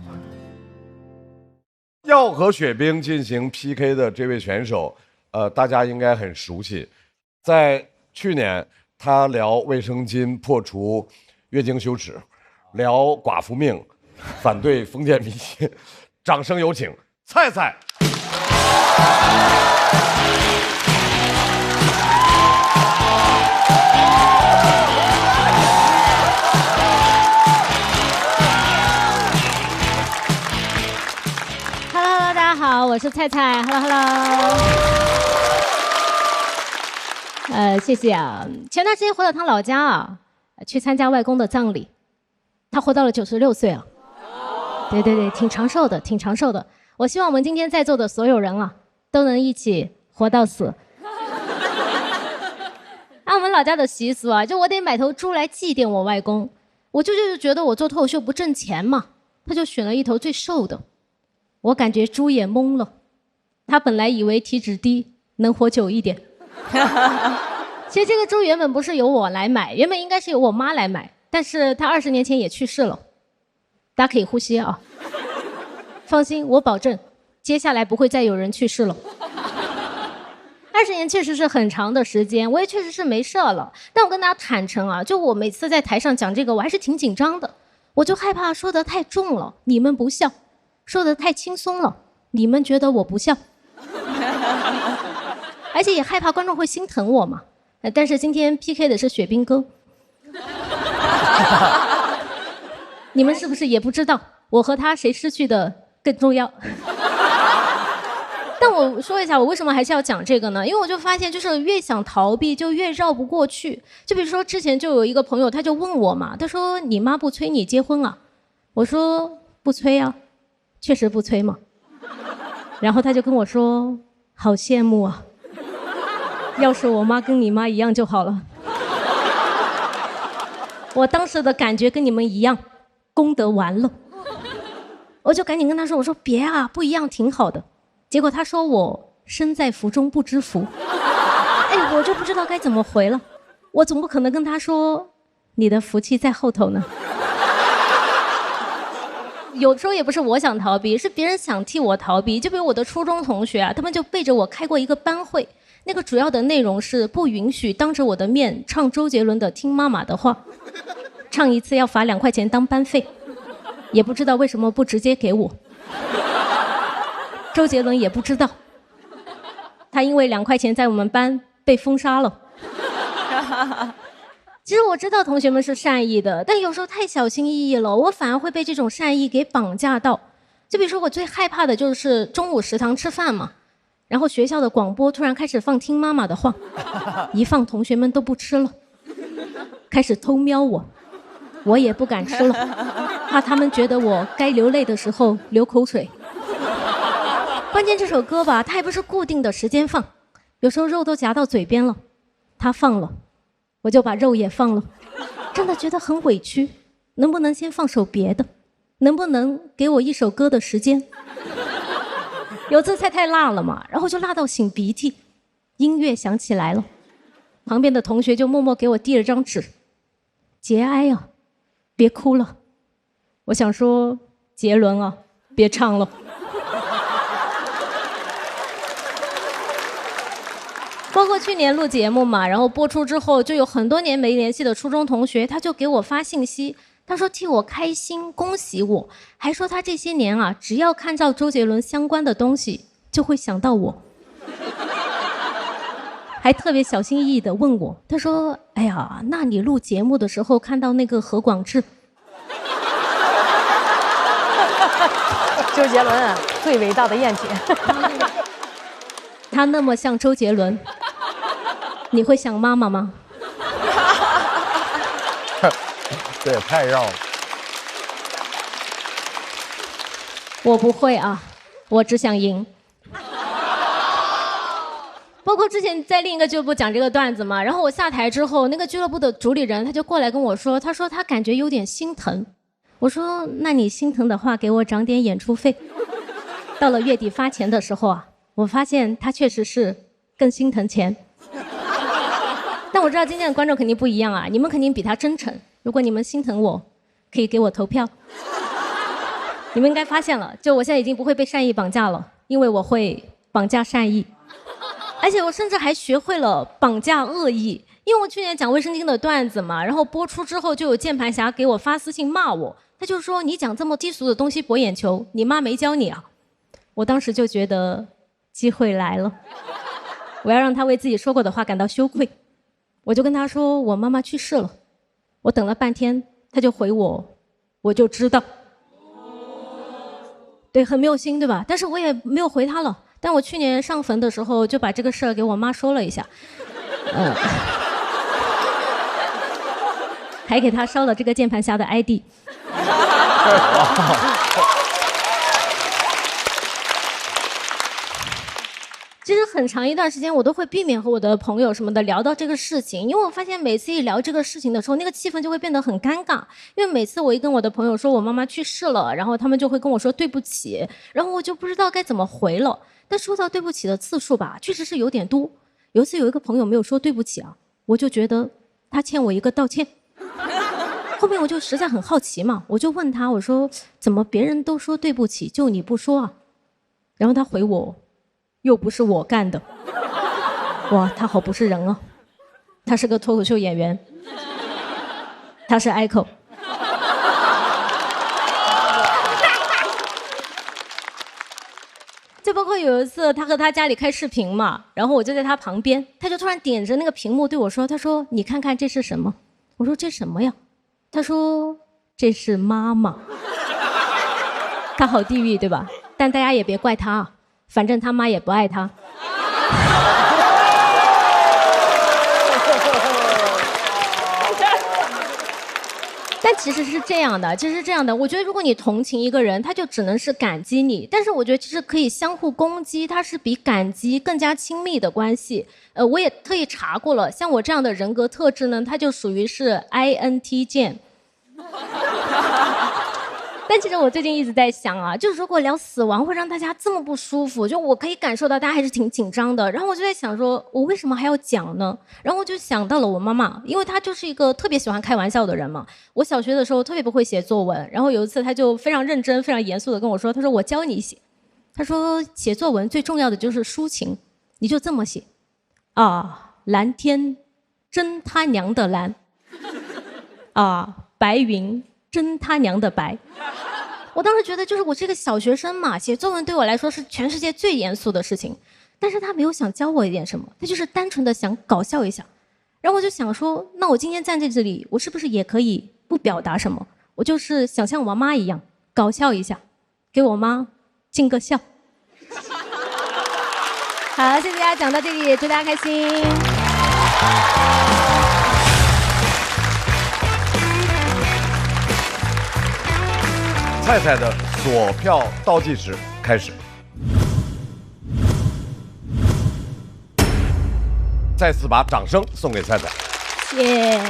Speaker 2: 要和雪冰进行 PK 的这位选手，大家应该很熟悉。在去年，他聊卫生巾破除月经羞耻，聊寡妇命，反对封建迷信。掌声有请菜菜。
Speaker 19: 好，我是菜菜 ，Hello， 谢谢啊。前段时间回到他老家啊，去参加外公的葬礼，他活到了96岁啊。对对对，挺长寿的，挺长寿的。我希望我们今天在座的所有人啊，都能一起活到死。按我们老家的习俗啊，就我得买头猪来祭奠我外公。我舅舅就觉得我做脱口秀不挣钱嘛，他就选了一头最瘦的。我感觉猪也懵了，他本来以为体脂低能活久一点。其实这个猪原本不是由我来买，原本应该是由我妈来买，但是她20年前也去世了。大家可以呼吸啊，放心，我保证接下来不会再有人去世了。20年确实是很长的时间，我也确实是没事了。但我跟大家坦诚啊，就我每次在台上讲这个，我还是挺紧张的，我就害怕说得太重了，你们不笑。说得太轻松了，你们觉得我不笑，而且也害怕观众会心疼我嘛。但是今天 PK 的是雪冰哥，你们是不是也不知道我和他谁失去的更重要？但我说一下，我为什么还是要讲这个呢？因为我就发现，就是越想逃避，就越绕不过去。就比如说之前就有一个朋友，他就问我嘛，他说：“你妈不催你结婚啊？”我说：“不催啊。”确实不催嘛，然后他就跟我说：“好羡慕啊，要是我妈跟你妈一样就好了。”我当时的感觉跟你们一样，功德完了，我就赶紧跟他说：“我说别啊，不一样挺好的。”结果他说我身在福中不知福，哎，我就不知道该怎么回了。我总不可能跟他说你的福气在后头呢。有时候也不是我想逃避，是别人想替我逃避。就比如我的初中同学啊，他们就背着我开过一个班会，那个主要的内容是不允许当着我的面唱周杰伦的《听妈妈的话》，唱一次要罚2块钱当班费，也不知道为什么不直接给我。周杰伦也不知道，他因为2块钱在我们班被封杀了。其实我知道同学们是善意的，但有时候太小心翼翼了，我反而会被这种善意给绑架到。就比如说我最害怕的就是中午食堂吃饭嘛，然后学校的广播突然开始放听妈妈的话，一放同学们都不吃了，开始偷瞄我也不敢吃了，怕他们觉得我该流泪的时候流口水。关键这首歌吧，它还不是固定的时间放，有时候肉都夹到嘴边了，它放了，我就把肉也放了，真的觉得很委屈。能不能先放首别的？能不能给我一首歌的时间？有次菜太辣了嘛，然后就辣到擤鼻涕，音乐响起来了，旁边的同学就默默给我递了张纸，节哀啊，别哭了。我想说，杰伦啊，别唱了。包括去年录节目嘛，然后播出之后，就有很多年没联系的初中同学，他就给我发信息，他说替我开心，恭喜我，还说他这些年啊，只要看到周杰伦相关的东西，就会想到我，还特别小心翼翼地问我，他说：“哎呀，那你录节目的时候看到那个何广智？”
Speaker 4: 周杰伦啊，最伟大的燕姐，
Speaker 19: 他那么像周杰伦，你会想妈妈吗？
Speaker 2: 这也太绕了。
Speaker 19: 我不会啊，我只想赢。包括之前在另一个俱乐部讲这个段子嘛，然后我下台之后，那个俱乐部的主理人他就过来跟我说，他说他感觉有点心疼。我说那你心疼的话，给我涨点演出费。到了月底发钱的时候啊，我发现他确实是更心疼钱。但我知道今天的观众肯定不一样啊，你们肯定比他真诚。如果你们心疼我，可以给我投票。你们应该发现了，就我现在已经不会被善意绑架了，因为我会绑架善意，而且我甚至还学会了绑架恶意。因为我去年讲卫生巾的段子嘛，然后播出之后就有键盘侠给我发私信骂我，他就说你讲这么低俗的东西博眼球，你妈没教你啊。我当时就觉得机会来了，我要让他为自己说过的话感到羞愧。我就跟他说我妈妈去世了，我等了半天他就回我就知道。对，很没有心对吧？但是我也没有回他了。但我去年上坟的时候就把这个事儿给我妈说了一下，还给他烧了这个键盘侠的 ID。其实很长一段时间我都会避免和我的朋友什么的聊到这个事情，因为我发现每次一聊这个事情的时候，那个气氛就会变得很尴尬。因为每次我一跟我的朋友说我妈妈去世了，然后他们就会跟我说对不起，然后我就不知道该怎么回了。但说到对不起的次数吧，确实是有点多。有一次有一个朋友没有说对不起啊，我就觉得他欠我一个道歉。后面我就实在很好奇嘛，我就问他，我说怎么别人都说对不起，就你不说啊？然后他回我，又不是我干的。哇，他好不是人啊，他是个脱口秀演员，他是 Echo。就包括有一次他和他家里开视频嘛，然后我就在他旁边，他就突然点着那个屏幕对我说，他说你看看这是什么？我说这什么呀？他说这是妈妈。他好地狱对吧？但大家也别怪他啊，反正他妈也不爱他。但其实是这样的，我觉得如果你同情一个人，他就只能是感激你，但是我觉得其实可以相互攻击，它是比感激更加亲密的关系。我也特意查过了，像我这样的人格特质呢，它就属于是 INTJ。但其实我最近一直在想啊，就如果聊死亡会让大家这么不舒服，就我可以感受到大家还是挺紧张的。然后我就在想说，我为什么还要讲呢？然后我就想到了我妈妈，因为她就是一个特别喜欢开玩笑的人嘛。我小学的时候特别不会写作文，然后有一次她就非常认真、非常严肃的跟我说，她说我教你写。她说写作文最重要的就是抒情，你就这么写啊，蓝天真他娘的蓝啊，白云真他娘的白。我当时觉得就是我这个小学生嘛，写作文对我来说是全世界最严肃的事情。但是他没有想教我一点什么，他就是单纯的想搞笑一下。然后我就想说，那我今天站在这里，我是不是也可以不表达什么？我就是想像我妈一样搞笑一下，给我妈尽个孝。好，谢谢大家，讲到这里，祝大家开心。
Speaker 2: 菜菜的锁票倒计时开始。再次把掌声送给菜菜。
Speaker 19: 耶！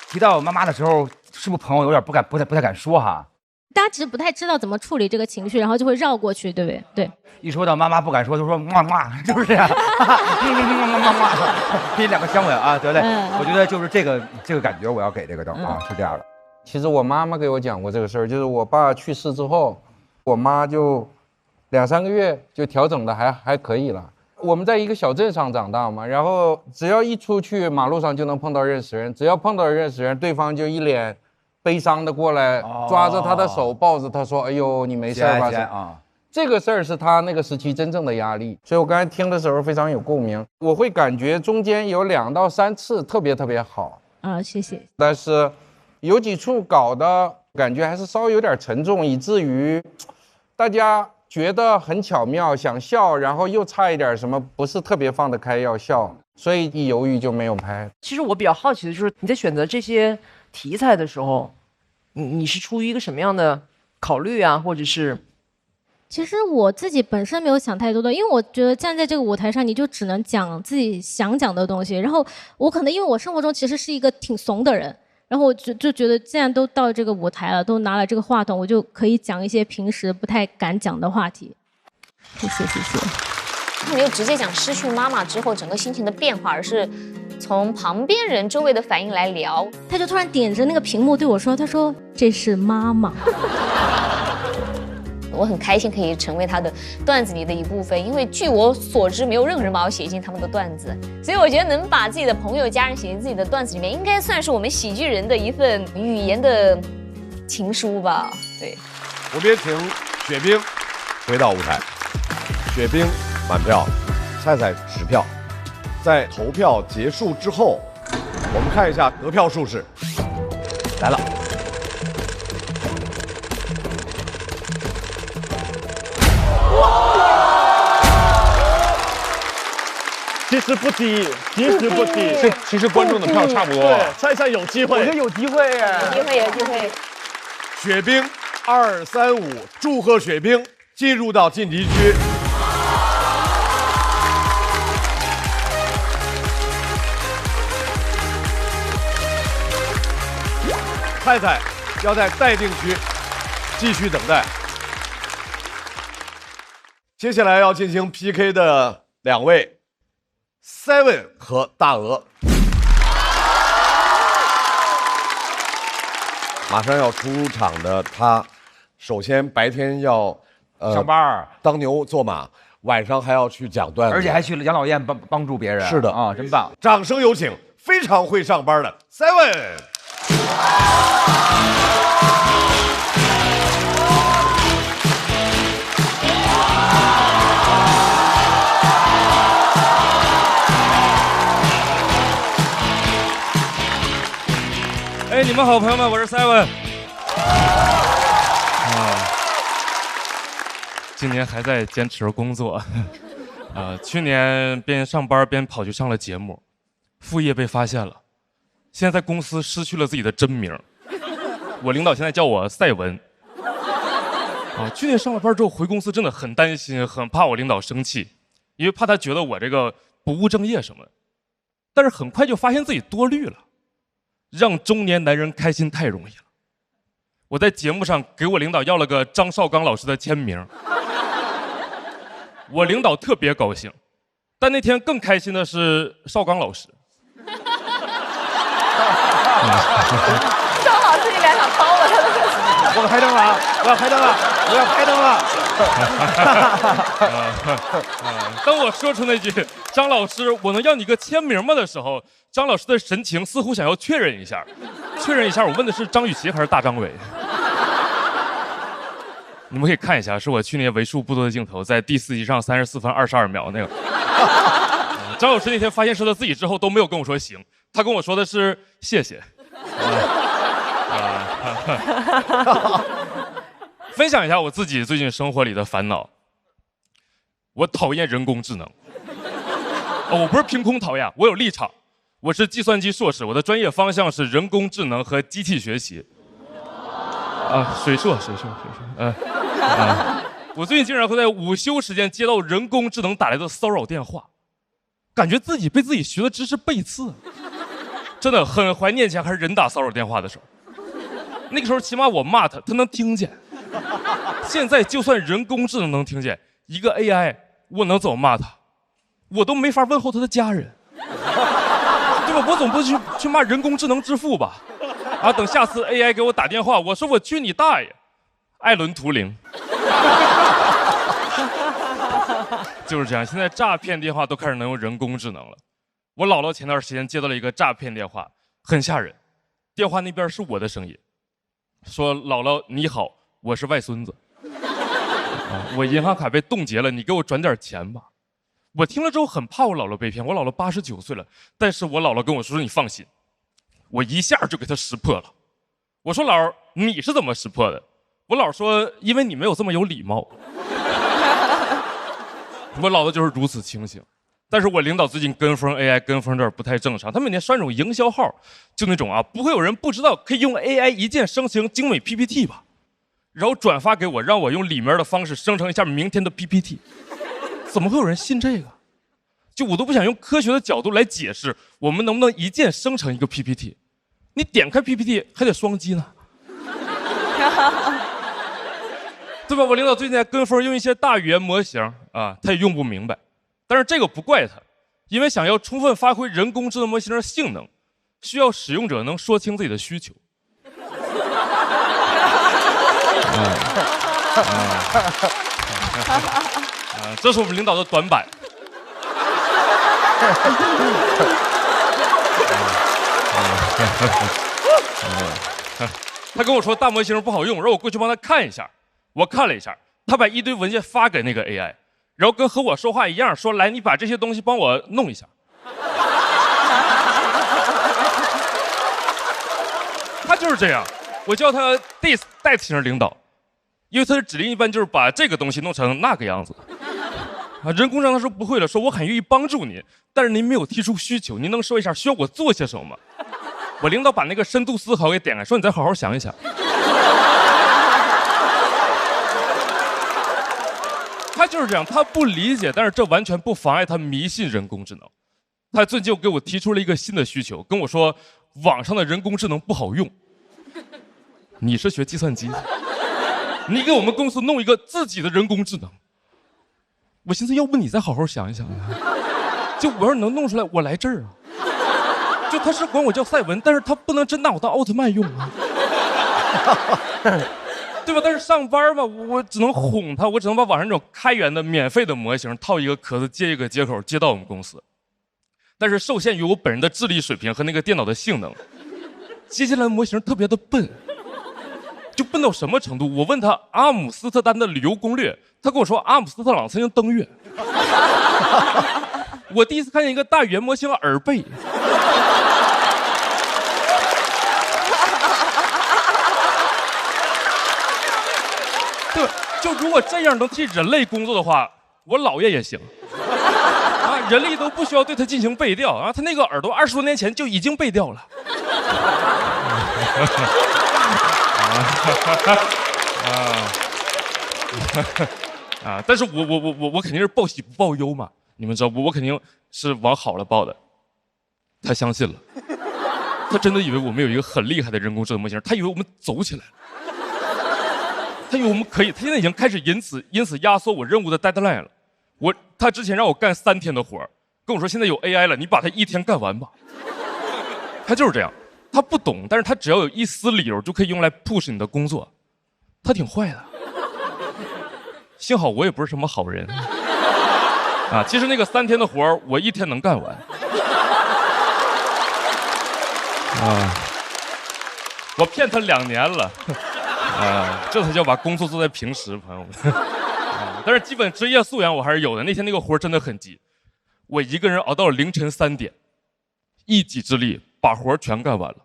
Speaker 13: 提到妈妈的时候，是不是朋友有点不太敢说哈？
Speaker 19: 大家只是不太知道怎么处理这个情绪，然后就会绕过去，对不对？对。
Speaker 13: 一说到妈妈不敢说，就说嘛嘛，是不是啊？给你2个香吻啊，得嘞。我觉得就是这个感觉，我要给这个的啊，是这样的。
Speaker 9: 其实我妈妈给我讲过这个事儿，就是我爸去世之后，我妈就2、3个月就调整的还可以了。我们在一个小镇上长大嘛，然后只要一出去马路上就能碰到认识人，只要碰到认识人，对方就一脸悲伤的过来，抓着他的手抱着他说：“哎呦，你没事吧？”啊，这个事儿是他那个时期真正的压力，所以我刚才听的时候非常有共鸣。我会感觉中间有2到3次特别好
Speaker 19: 啊，谢谢。
Speaker 9: 但是有几处搞的感觉还是稍微有点沉重，以至于大家觉得很巧妙，想笑，然后又差一点什么不是特别放得开要笑，所以一犹豫就没有拍。
Speaker 14: 其实我比较好奇的就是你在选择这些题材的时候，你是出于一个什么样的考虑啊，或者是？
Speaker 19: 其实我自己本身没有想太多的，因为我觉得站在这个舞台上，你就只能讲自己想讲的东西。然后我可能因为我生活中其实是一个挺怂的人，然后我就觉得既然都到这个舞台了，都拿了这个话筒，我就可以讲一些平时不太敢讲的话题。谢谢。
Speaker 20: 他没有直接讲失去妈妈之后整个心情的变化，而是从旁边人周围的反应来聊。
Speaker 19: 他就突然点着那个屏幕对我说：“他说这是妈妈。”
Speaker 20: 我很开心可以成为他的段子里的一部分，因为据我所知，没有任何人把我写进他们的段子，所以我觉得能把自己的朋友、家人写进自己的段子里面，应该算是我们喜剧人的一份语言的情书吧。对，
Speaker 2: 我们也请雪冰回到舞台。雪冰满票，菜菜10票。在投票结束之后，我们看一下得票数是来了。
Speaker 21: 其实不低。
Speaker 11: 其实观众的票差不多。
Speaker 21: 对，菜菜有机会，
Speaker 13: 我觉得有机会耶，
Speaker 20: 有机会。
Speaker 2: 雪冰235，祝贺雪冰进入到晋级区。菜菜要在待定区继续等待。接下来要进行 PK 的2位 ，Seven 和大鹅，马上要出场的他，首先白天要
Speaker 13: 上班
Speaker 2: 当牛做马，晚上还要去讲段子，
Speaker 13: 而且还去养老院帮助别人。
Speaker 2: 是的
Speaker 13: 啊，真棒！
Speaker 2: 掌声有请非常会上班的 Seven。
Speaker 22: 哎，你们好，朋友们，我是 Seven。今年还在坚持着工作，去年边上班边跑去上了节目，副业被发现了，现在在公司失去了自己的真名，我领导现在叫我赛文。去年上了班之后回公司真的很担心，很怕我领导生气，因为怕他觉得我这个不务正业什么的，但是很快就发现自己多虑了。让中年男人开心太容易了，我在节目上给我领导要了个张绍刚老师的签名，我领导特别高兴，但那天更开心的是绍刚老师。
Speaker 20: 邵老师，你俩想抄了他的？
Speaker 13: 我要开灯了啊！我要开灯了！我要开灯
Speaker 22: 了！当我说出那句“张老师，我能要你个签名吗”的时候，张老师的神情似乎想要确认一下。我问的是张雨绮还是大张伟？你们可以看一下，是我去年为数不多的镜头，在第4集上34分22秒那个。张老师那天发现是他自己之后都没有跟我说行，他跟我说的是谢谢。分享一下我自己最近生活里的烦恼。我讨厌人工智能。我不是凭空讨厌，我有立场。我是计算机硕士，我的专业方向是人工智能和机器学习。水硕。我最近经常会在午休时间接到人工智能打来的骚扰电话，感觉自己被自己学的知识背刺，真的很怀念以前还是人打骚扰电话的时候。那个时候起码我骂他，他能听见。现在就算人工智能能听见，一个 AI， 我能怎么骂他？我都没法问候他的家人，对吧？我总不去骂人工智能之父吧？等下次 AI 给我打电话，我说我去你大爷，艾伦图灵。就是这样，现在诈骗电话都开始能用人工智能了。我姥姥前段时间接到了一个诈骗电话，很吓人。电话那边是我的声音，说姥姥你好，我是外孙子，我银行卡被冻结了，你给我转点钱吧。我听了之后很怕我姥姥被骗，我姥姥89岁了，但是我姥姥跟我说你放心，我一下就给她识破了。我说姥儿你是怎么识破的？我姥说因为你没有这么有礼貌。我姥姥就是如此清醒。但是我领导最近跟风 AI 跟风这儿不太正常，他每天刷那种营销号，就那种不会有人不知道可以用 AI 一键生成精美 PPT 吧，然后转发给我，让我用里面的方式生成一下明天的 PPT。怎么会有人信这个？就我都不想用科学的角度来解释，我们能不能一键生成一个 PPT？ 你点开 PPT 还得双击呢，对吧？我领导最近在跟风用一些大语言模型他也用不明白。但是这个不怪他，因为想要充分发挥人工智能模型的性能，需要使用者能说清自己的需求。这是我们领导的短板。他跟我说大模型不好用，让我过去帮他看一下。我看了一下，他把一堆文件发给那个 AI。然后跟和我说话一样，说来你把这些东西帮我弄一下。他就是这样，我叫他 this 代替型领导，因为他的指令一般就是把这个东西弄成那个样子。人工智能他说不会了，说我很愿意帮助您，但是您没有提出需求，您能说一下需要我做些什么吗？我领导把那个深度思考给点开，说你再好好想一想。他就是这样，他不理解，但是这完全不妨碍他迷信人工智能。他最近就给我提出了一个新的需求，跟我说网上的人工智能不好用。你是学计算机的，你给我们公司弄一个自己的人工智能。我寻思，要不你再好好想一想呀？就我要是能弄出来，我来这儿啊。就他是管我叫赛文，但是他不能真拿我当奥特曼用啊。对吧？但是上班吧，我只能哄他，我只能把网上那种开源的免费的模型套一个壳子接一个接口接到我们公司，但是受限于我本人的智力水平和那个电脑的性能，接下来模型特别的笨，就笨到什么程度？我问他阿姆斯特丹的旅游攻略，他跟我说阿姆斯特朗曾经登月。我第一次看见一个大语言模型耳背。对，就如果这样能替人类工作的话，我姥爷也行。人类都不需要对他进行背调他那个耳朵20多年前就已经背调了。但是我肯定是报喜不报忧嘛，你们知道我肯定是往好了报的。他相信了，他真的以为我们有一个很厉害的人工智能模型，他以为我们走起来了。他以为我们可以，他现在已经开始因此压缩我任务的 deadline 了。他之前让我干3天的活，跟我说现在有 AI 了，你把它1天干完吧。他就是这样，他不懂，但是他只要有一丝理由就可以用来 push 你的工作，他挺坏的。幸好我也不是什么好人其实那个3天的活我1天能干完我骗他2年了。这才叫把工作做在平时，朋友们。但是基本职业素养我还是有的。那天那个活真的很急，我一个人熬到了凌晨3点，一己之力把活全干完了。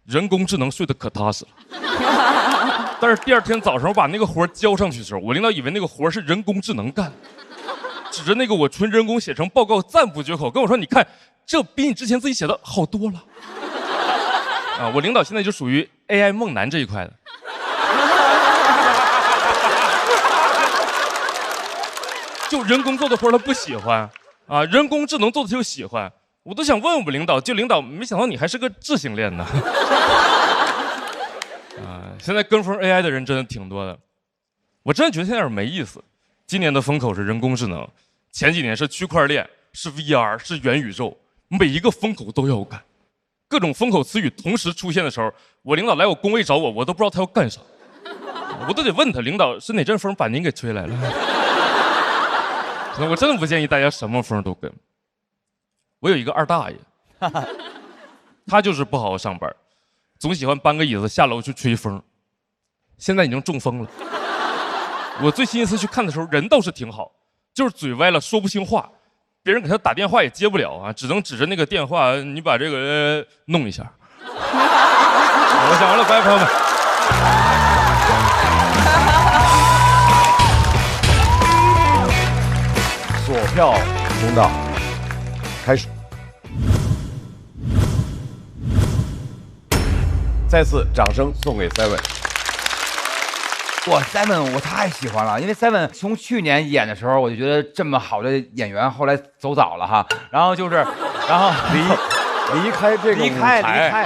Speaker 22: 人工智能睡得可踏实了。但是第二天早上我把那个活交上去的时候，我领导以为那个活是人工智能干，指着那个我纯人工写成报告赞不绝口，跟我说：“你看，这比你之前自己写的好多了。”我领导现在就属于 AI 梦男这一块的。就人工做的活他不喜欢啊，人工智能做的就喜欢。我都想问我们领导，就领导没想到你还是个智性恋呢。现在跟风 AI 的人真的挺多的，我真的觉得现在有点没意思。今年的风口是人工智能，前几年是区块链，是 VR， 是元宇宙，每一个风口都要干。各种风口词语同时出现的时候，我领导来我工位找我，我都不知道他要干啥，我都得问他，领导是哪阵风把您给吹来了？我真的不建议大家什么风都跟。我有一个二大爷，他就是不好好上班，总喜欢搬个椅子下楼去吹风，现在已经中风了。我最新一次去看的时候，人倒是挺好，就是嘴歪了，说不清话，别人给他打电话也接不了啊，只能指着那个电话，你把这个弄一下。我讲完了，拜拜，朋友们。
Speaker 2: 锁票通道开始。再次掌声送给 Seven。
Speaker 13: 哇 ，Seven 我太喜欢了，因为 Seven 从去年演的时候，我就觉得这么好的演员，后来走早了哈。然后离开这个舞台，离开。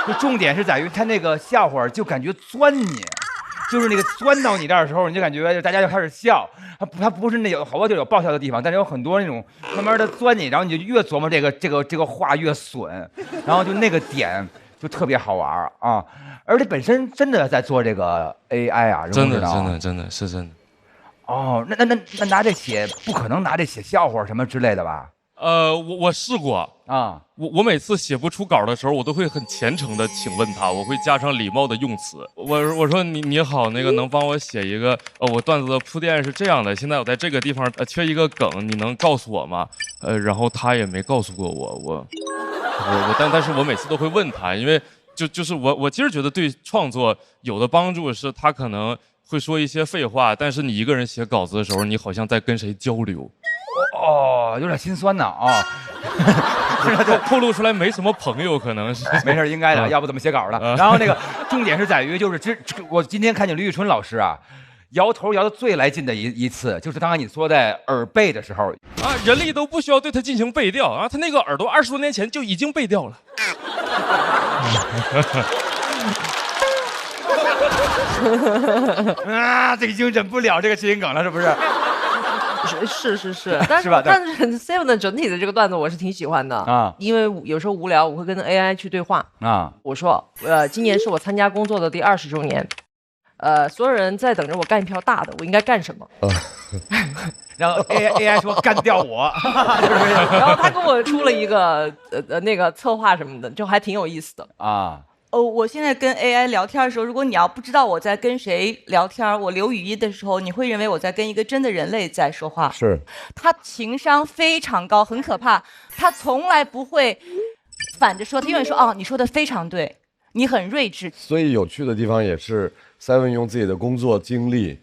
Speaker 13: 就重点是在于他那个笑话就感觉钻你。就是那个钻到你这儿的时候，你就感觉大家就开始笑，他不是那有好多就有爆笑的地方，但是有很多那种慢慢的钻你，然后你就越琢磨这个话越损，然后就那个点就特别好玩啊！而且本身真的在做这个 AI 啊，
Speaker 22: 真的是真的。
Speaker 13: 哦，那拿这写不可能拿这写笑话什么之类的吧？
Speaker 22: 我试过啊，我每次写不出稿的时候，我都会很虔诚的请问他，我会加上礼貌的用词。我说你好，那个能帮我写一个我段子的铺垫是这样的，现在我在这个地方缺一个梗，你能告诉我吗？然后他也没告诉过我，但是我每次都会问他，因为就是我其实觉得对创作有的帮助是他可能会说一些废话，但是你一个人写稿子的时候，你好像在跟谁交流。
Speaker 13: 哦，有点心酸呐啊！
Speaker 22: 透露出来没什么朋友，可能是
Speaker 13: 没事，应该的，要不怎么写稿了？然后那个重点是在于，就是我今天看见李宇春老师啊，摇头摇的最来劲的一次，就是刚才你说在耳背的时候
Speaker 22: 啊，人力都不需要对他进行背调啊，他那个耳朵20多年前就已经背调了。
Speaker 13: 啊，这已经忍不了这个谐音梗了，是不是？
Speaker 14: 是，但是 Seven 的整体的这个段子我是挺喜欢的啊，因为有时候无聊，我会跟 AI 去对话啊。我说，今年是我参加工作的第20周年，所有人在等着我干一票大的，我应该干什么？
Speaker 13: 然后 AI 说干掉我，
Speaker 14: 然后他给我出了一个那个策划什么的，就还挺有意思的啊。
Speaker 12: 我现在跟 AI 聊天的时候，如果你要不知道我在跟谁聊天，我留语音的时候，你会认为我在跟一个真的人类在说话。
Speaker 2: 是，
Speaker 12: 他情商非常高，很可怕。他从来不会反着说，他永远说哦，你说的非常对，你很睿智。
Speaker 2: 所以有趣的地方也是 Seven 用自己的工作经历，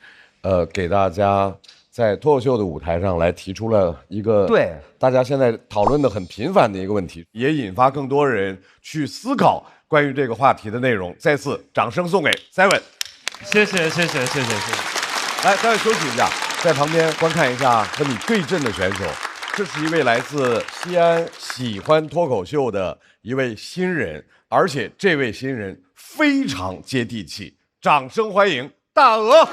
Speaker 2: 给大家在脱口秀的舞台上来提出了一个
Speaker 13: 对
Speaker 2: 大家现在讨论的很频繁的一个问题，也引发更多人去思考关于这个话题的内容。再次掌声送给 Seven，
Speaker 22: 谢谢。
Speaker 2: 来，Seven休息一下，在旁边观看一下和你对阵的选手。这是一位来自西安，喜欢脱口秀的一位新人，而且这位新人非常接地气。掌声欢迎大鹅。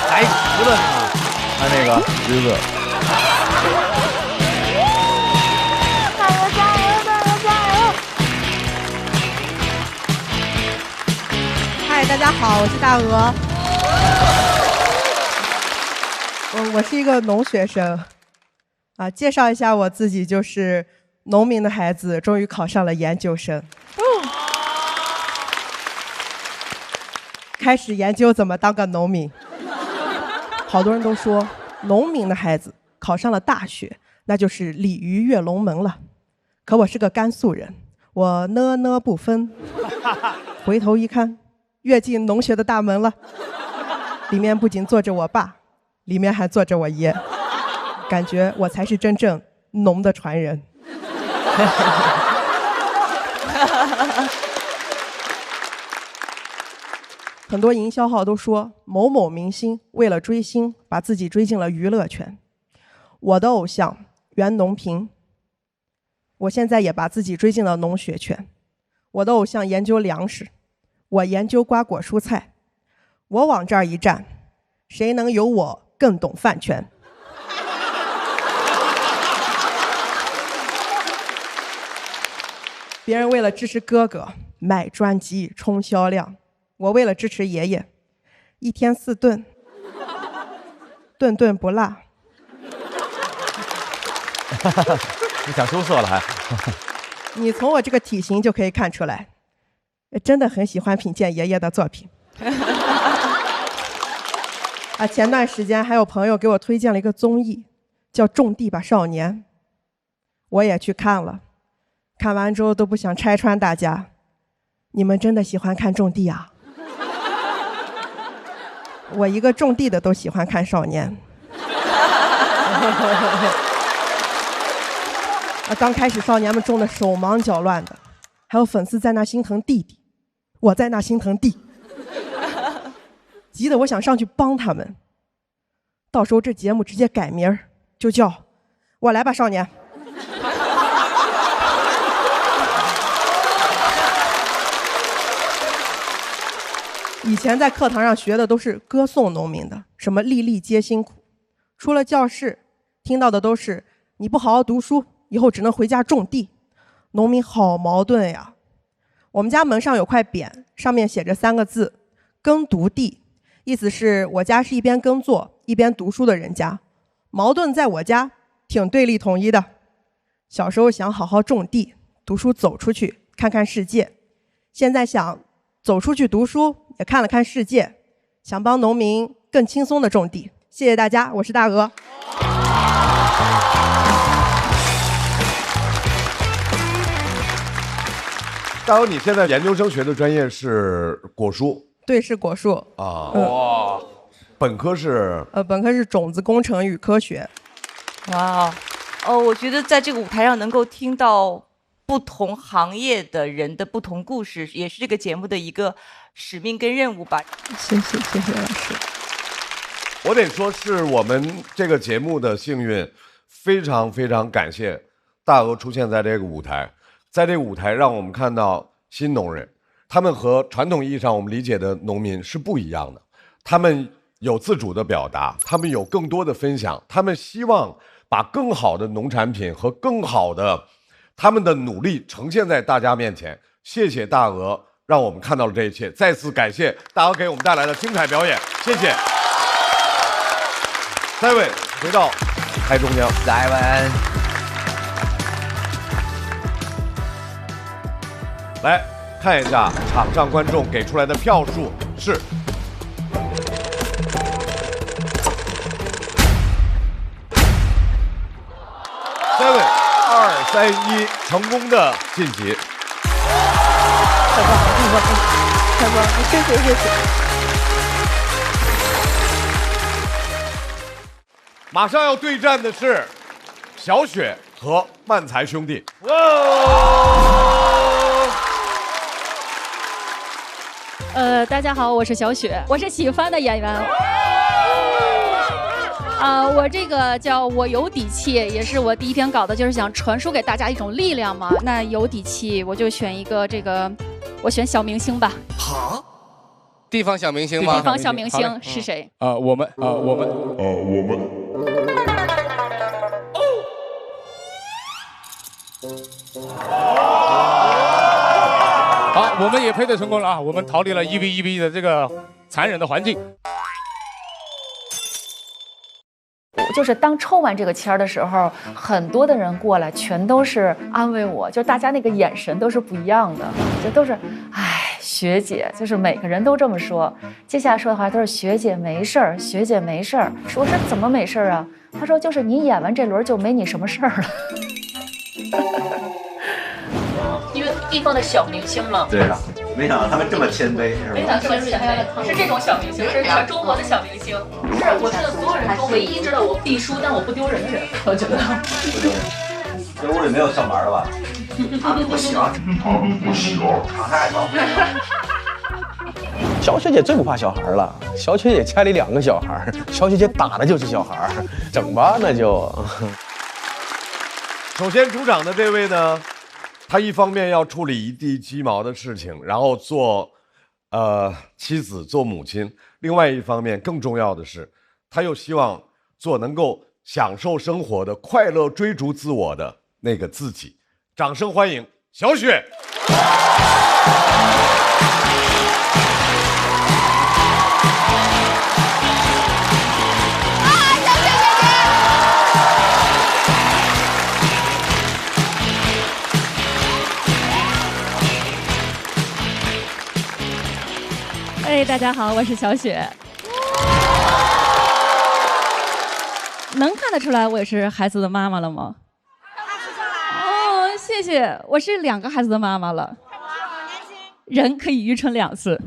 Speaker 13: 还橘子呢，他那个橘子。
Speaker 1: 嗨，大家好，我是大鹅。我是一个农学生，介绍一下我自己，就是农民的孩子，终于考上了研究生。开始研究怎么当个农民。好多人都说，农民的孩子考上了大学，那就是鲤鱼跃龙门了。可我是个甘肃人，我呢不分。回头一看，跃进农学的大门了。里面不仅坐着我爸，里面还坐着我爷。感觉我才是真正农的传人。很多营销号都说某某明星为了追星，把自己追进了娱乐圈。我的偶像袁隆平，我现在也把自己追进了农学圈。我的偶像研究粮食，我研究瓜果蔬菜。我往这儿一站，谁能有我更懂饭圈？别人为了支持哥哥买专辑冲销量，我为了支持爷爷，一天4顿，顿顿不落。
Speaker 7: 你想羞涩了还？
Speaker 1: 你从我这个体型就可以看出来，真的很喜欢品鉴爷爷的作品。前段时间还有朋友给我推荐了一个综艺，叫《种地吧少年》，我也去看了。看完之后都不想拆穿大家，你们真的喜欢看种地啊？我一个种地的都喜欢看少年。刚开始少年们种的手忙脚乱的，还有粉丝在那心疼弟弟，我在那心疼地，急得我想上去帮他们。到时候这节目直接改名儿，就叫我来吧少年。以前在课堂上学的都是歌颂农民的，什么粒粒皆辛苦。出了教室，听到的都是你不好好读书，以后只能回家种地。农民好矛盾呀。我们家门上有块匾，上面写着3个字：耕读地，意思是我家是一边耕作一边读书的人家。矛盾在我家挺对立统一的。小时候想好好种地，读书走出去看看世界，现在想走出去读书，也看了看世界，想帮农民更轻松的种地。谢谢大家，我是大鹅。
Speaker 2: 大鹅，你现在研究生学的专业是果蔬？
Speaker 1: 对，是果树
Speaker 2: 啊。哇，本科是？
Speaker 1: 本科是种子工程与科学。
Speaker 12: 哇，我觉得在这个舞台上能够听到不同行业的人的不同故事，也是这个节目的一个使命跟任务吧。
Speaker 1: 谢谢老师。
Speaker 2: 我得说是我们这个节目的幸运，非常非常感谢大鹅出现在这个舞台，在这个舞台让我们看到新农人，他们和传统意义上我们理解的农民是不一样的，他们有自主的表达，他们有更多的分享，他们希望把更好的农产品和更好的他们的努力呈现在大家面前。谢谢大鹅，让我们看到了这一切，再次感谢大鹅给我们带来的精彩表演，谢谢。再位回到台中央，
Speaker 13: 再问，
Speaker 2: 来看一下场上观众给出来的票数是。3位2、3、1，成功的晋级。
Speaker 1: 太棒了，太棒了，谢谢。
Speaker 2: 马上要对战的是小雪和漫才兄弟。
Speaker 5: 大家好，我是小雪，我是喜欢的演员。我这个叫我有底气，也是我第一篇稿的，就是想传输给大家一种力量嘛。那有底气，我就选一个这个，我选小明星吧。
Speaker 15: 好，地方小明星吗？
Speaker 5: 地方小明星是谁？
Speaker 15: 我们。好，我们也配对成功了啊！我们逃离了1v1v 的这个残忍的环境。
Speaker 17: 就是当抽完这个签儿的时候，很多的人过来，全都是安慰我，就大家那个眼神都是不一样的，就都是，哎，学姐，就是每个人都这么说。接下来说的话都是学姐没事儿，学姐没事儿。我说怎么没事儿啊？他说就是你演完这轮就没你什么事儿了。
Speaker 6: 因为地方的小明星嘛。
Speaker 8: 对啊，没想到他们这么谦卑，是吧？
Speaker 6: 没想到这么谦卑，是这种小明星，是全中国的小明星。是我知道所有人中唯一知道我必输但我不丢人的人，我觉得。
Speaker 8: 这屋里没有上班的吧？他们不行，他们不行，常态高。
Speaker 23: 小雪姐最不怕小孩了，小雪姐家里2个小孩，小雪姐打的就是小孩，整吧那就。
Speaker 2: 首先出场的这位呢，他一方面要处理一地鸡毛的事情，然后做妻子做母亲；另外一方面更重要的是，他又希望做能够享受生活的、快乐追逐自我的那个自己。掌声欢迎小雪。
Speaker 5: 哎，大家好，我是小雪。能看得出来我也是孩子的妈妈了吗？哦，谢谢，我是2个孩子的妈妈了。人可以愚蠢2次，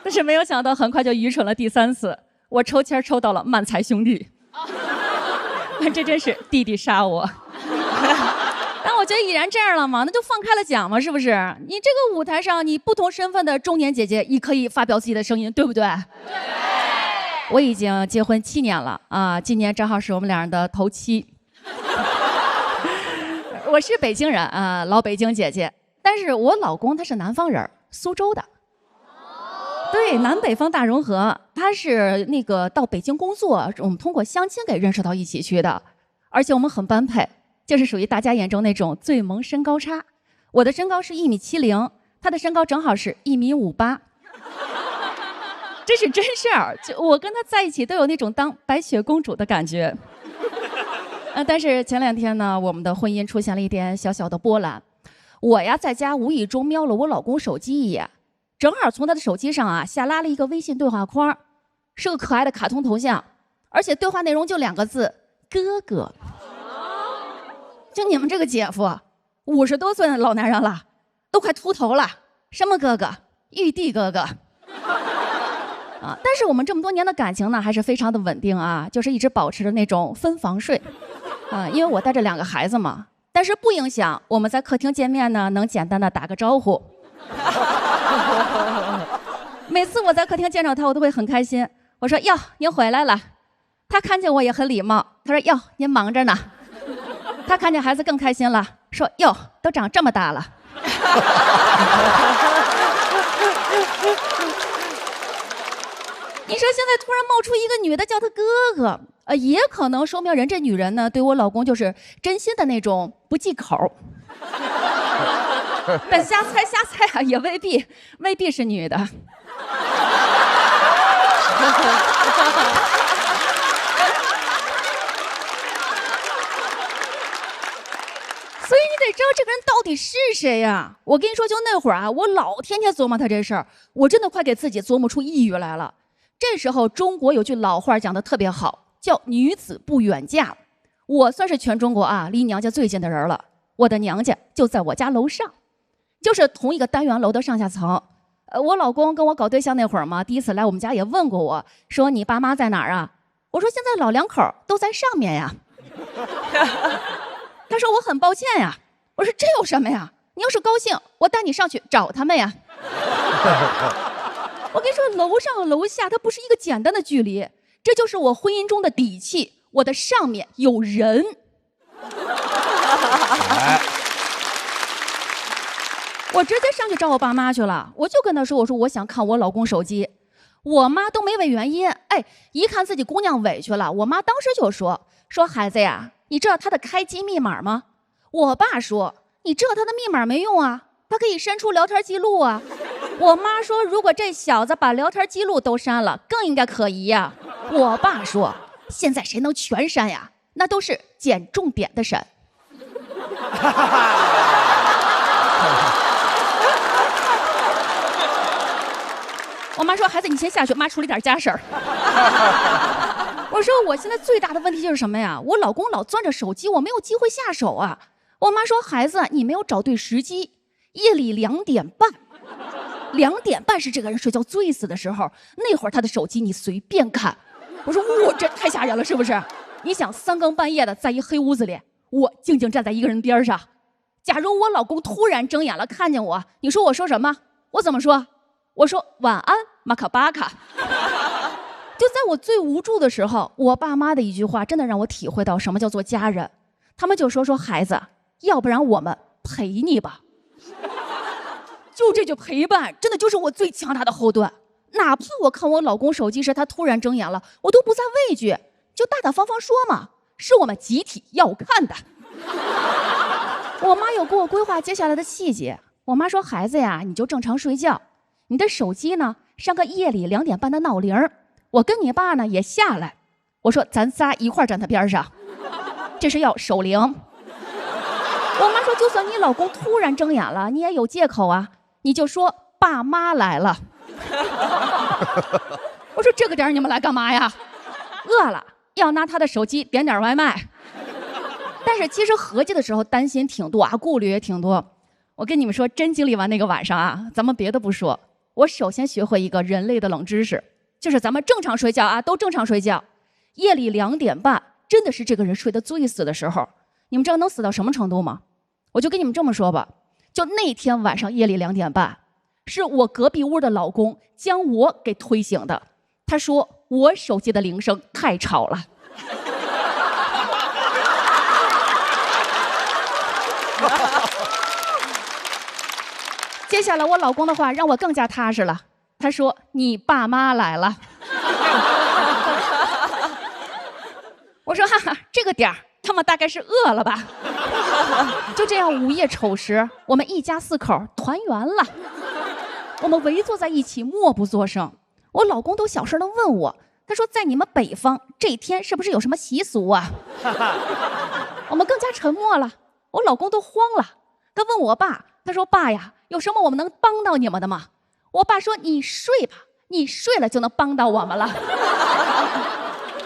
Speaker 5: 但是没有想到很快就愚蠢了第3次。我抽签抽到了漫才兄弟，这真是弟弟杀我。但我觉得已然这样了嘛，那就放开了讲嘛，是不是？你这个舞台上，你不同身份的中年姐姐，也可以发表自己的声音，对不对？对。我已经结婚7年了啊，今年正好是我们2人的头7。我是北京人啊，老北京姐姐，但是我老公他是南方人，苏州的。对，南北方大融合，他是那个到北京工作，我们通过相亲给认识到一起去的，而且我们很般配。就是属于大家眼中那种最萌身高差，我的身高是1.70米，他的身高正好是1.58米，这是真事儿。就我跟他在一起都有那种当白雪公主的感觉。但是前2天呢，我们的婚姻出现了一点小小的波澜。我呀在家无意中瞄了我老公手机一眼，正好从他的手机上啊下拉了一个微信对话框，是个可爱的卡通头像，而且对话内容就2个字：哥哥。就你们这个姐夫，50多岁的老男人了，都快秃头了，什么哥哥，玉帝哥哥啊！但是我们这么多年的感情呢，还是非常的稳定啊，就是一直保持着那种分房睡啊，因为我带着2个孩子嘛，但是不影响我们在客厅见面呢，能简单的打个招呼。每次我在客厅见着他，我都会很开心。我说哟，您回来了。他看见我也很礼貌，他说哟，您忙着呢。他看见孩子更开心了，说哟，都长这么大了。你说现在突然冒出一个女的叫他哥哥，也可能说明人这女人呢对我老公就是真心的那种不忌口。但瞎猜啊，也未必是女的。所以你得知道这个人到底是谁呀？我跟你说，就那会儿啊，我老天天琢磨他这事儿，我真的快给自己琢磨出抑郁来了。这时候中国有句老话讲得特别好，叫女子不远嫁。我算是全中国啊离娘家最近的人了，我的娘家就在我家楼上，就是同一个单元楼的上下层。我老公跟我搞对象那会儿嘛，第一次来我们家也问过我，说你爸妈在哪儿啊？我说现在老2口都在上面呀。他说我很抱歉呀。我说这有什么呀？你要是高兴，我带你上去找他们呀。我跟你说，楼上楼下它不是一个简单的距离，这就是我婚姻中的底气。我的上面有人。我直接上去找我爸妈去了，我就跟他说，我说我想看我老公手机。我妈都没问原因，哎，一看自己姑娘委屈了，我妈当时就说孩子呀，你知道他的开机密码吗？我爸说你知道他的密码没用啊，他可以删除聊天记录啊。我妈说如果这小子把聊天记录都删了，更应该可疑呀。我爸说现在谁能全删呀？那都是捡重点的删。我妈说：“孩子，你先下去，妈处理点家事儿。”我说：“我现在最大的问题就是什么呀？我老公老攥着手机，我没有机会下手啊。”我妈说：“孩子，你没有找对时机，夜里2点半，2点半是这个人睡觉最死的时候，那会儿他的手机你随便看。”我说：“我这太吓人了，是不是？你想3更半夜的在一黑屋子里，我静静站在一个人边上，假如我老公突然睁眼了看见我，你说我说什么？我怎么说？我说晚安，马卡巴卡。”就在我最无助的时候，我爸妈的一句话真的让我体会到什么叫做家人。他们就说孩子，要不然我们陪你吧。就这句陪伴，真的就是我最强大的后盾。哪怕我看我老公手机时他突然睁眼了，我都不再畏惧，就大大方方说嘛，是我们集体要看的。我妈有给我规划接下来的细节。我妈说：“孩子呀，你就正常睡觉，你的手机呢上个夜里2点半的闹铃，我跟你爸呢也下来。”我说：“咱仨一块站他边上，这是要守灵。”我妈说：“就算你老公突然睁眼了，你也有借口啊，你就说爸妈来了。”我说：“这个点你们来干嘛呀？饿了要拿他的手机点点外卖。”但是其实合计的时候担心挺多啊，顾虑也挺多。我跟你们说，真经历完那个晚上啊，咱们别的不说，我首先学会一个人类的冷知识，就是咱们正常睡觉啊，都正常睡觉，夜里2点半真的是这个人睡得最死的时候。你们知道能死到什么程度吗？我就跟你们这么说吧，就那天晚上夜里2点半，是我隔壁屋的老公将我给推醒的。他说我手机的铃声太吵了。接下来我老公的话让我更加踏实了，他说你爸妈来了。我说哈哈，这个点儿他们大概是饿了吧。就这样午夜丑时，我们一家4口团圆了，我们围坐在一起默不作声。我老公都小声的问我，他说在你们北方这一天是不是有什么习俗啊？我们更加沉默了，我老公都慌了，他问我爸，他说爸呀，有什么我们能帮到你们的吗？我爸说你睡吧，你睡了就能帮到我们了。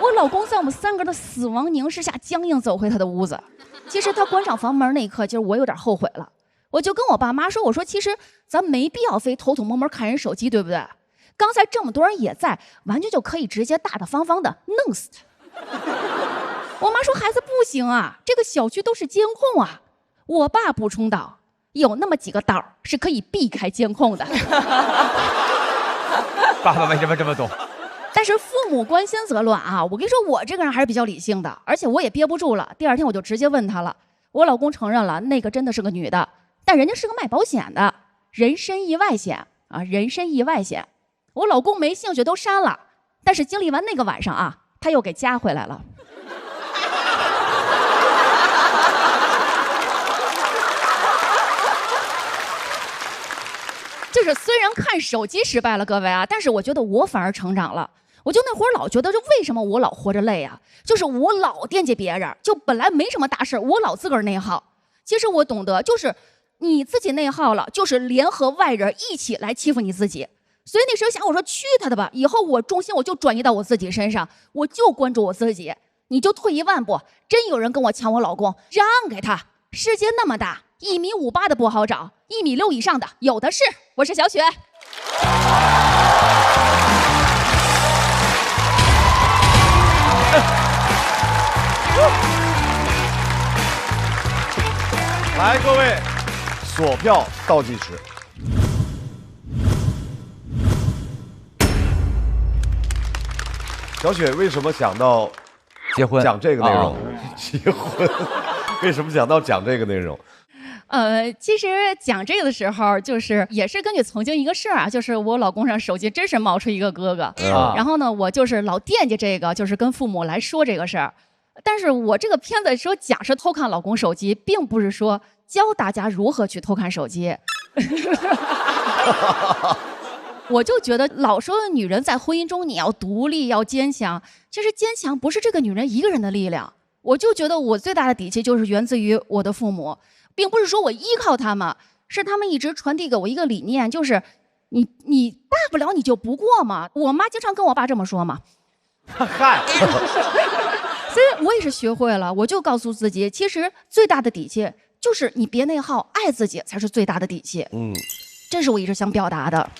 Speaker 5: 我老公在我们3个人的死亡凝视下僵硬走回他的屋子。其实他关上房门那一刻，其实我有点后悔了。我就跟我爸妈说，我说其实咱没必要非偷偷摸摸看人手机，对不对？刚才这么多人也在，完全就可以直接大大方方的弄死他。我妈说孩子不行啊，这个小区都是监控啊。我爸补充道，有那么几个道是可以避开监控的。
Speaker 13: 爸爸为什么这么懂？
Speaker 5: 但是父母关心则乱啊！我跟你说，我这个人还是比较理性的，而且我也憋不住了。第2天我就直接问他了。我老公承认了，那个真的是个女的，但人家是个卖保险的，人身意外险啊，人身意外险。我老公没兴趣都删了，但是经历完那个晚上啊，他又给加回来了。就是虽然看手机失败了，各位啊，但是我觉得我反而成长了。我就那会儿老觉得，就为什么我老活着累啊？就是我老惦记别人，就本来没什么大事，我老自个儿内耗。其实我懂得，就是你自己内耗了，就是联合外人一起来欺负你自己。所以那时候想，我说去他的吧，以后我重心我就转移到我自己身上，我就关注我自己。你就退一万步，真有人跟我抢我老公，让给他。世界那么大，1.58米的不好找，1.6米以上的有的是。我是小雪。
Speaker 2: 来，各位，锁票倒计时。小雪为什么想到
Speaker 13: 结婚
Speaker 2: 讲这个内容？结婚，为什么想到讲这个内容？
Speaker 5: 其实讲这个的时候，就是也是根据曾经一个事儿啊，就是我老公上手机真是冒出一个哥哥，然后呢，我就是老惦记这个，就是跟父母来说这个事儿。但是我这个片子说讲是偷看老公手机，并不是说教大家如何去偷看手机。我就觉得老说女人在婚姻中你要独立要坚强，其实坚强不是这个女人一个人的力量。我就觉得我最大的底气就是源自于我的父母，并不是说我依靠他们，是他们一直传递给我一个理念，就是你大不了你就不过嘛。我妈经常跟我爸这么说嘛。
Speaker 2: 嗨，
Speaker 5: 所以我也是学会了，我就告诉自己，其实最大的底气就是你别内耗，爱自己才是最大的底气。这是我一直想表达的。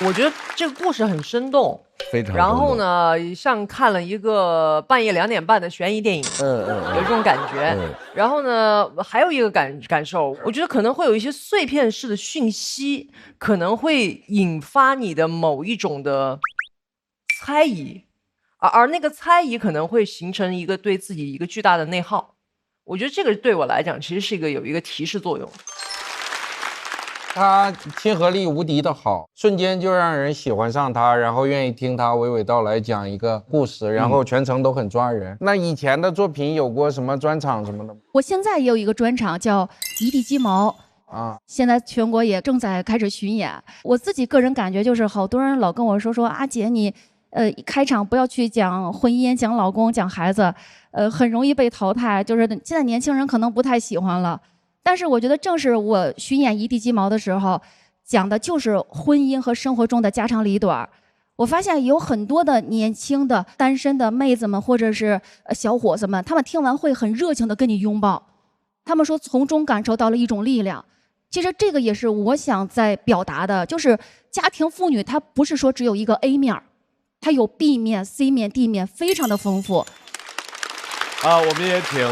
Speaker 14: 我觉得这个故事很生动，
Speaker 2: 非常。
Speaker 14: 然后呢，像看了一个半夜2点半的悬疑电影，有这种感觉。然后呢，还有一个感受，我觉得可能会有一些碎片式的讯息，可能会引发你的某一种的猜疑，而那个猜疑可能会形成一个对自己一个巨大的内耗。我觉得这个对我来讲，其实是有一个提示作用。
Speaker 9: 他亲和力无敌的好，瞬间就让人喜欢上他，然后愿意听他娓娓道来讲一个故事，然后全程都很抓人。那以前的作品有过什么专场什么的吗？
Speaker 5: 我现在也有一个专场叫《一地鸡毛》啊，现在全国也正在开始巡演。我自己个人感觉就是，好多人老跟我说阿姐你，开场不要去讲婚姻、讲老公、讲孩子，很容易被淘汰。就是现在年轻人可能不太喜欢了。但是我觉得，正是我巡演一地鸡毛的时候，讲的就是婚姻和生活中的家长里短。我发现有很多的年轻的单身的妹子们，或者是小伙子们，他们听完会很热情的跟你拥抱，他们说从中感受到了一种力量。其实这个也是我想在表达的，就是家庭妇女她不是说只有一个 A 面，它有 B 面、C 面、D 面，非常的丰富。
Speaker 2: 我们也请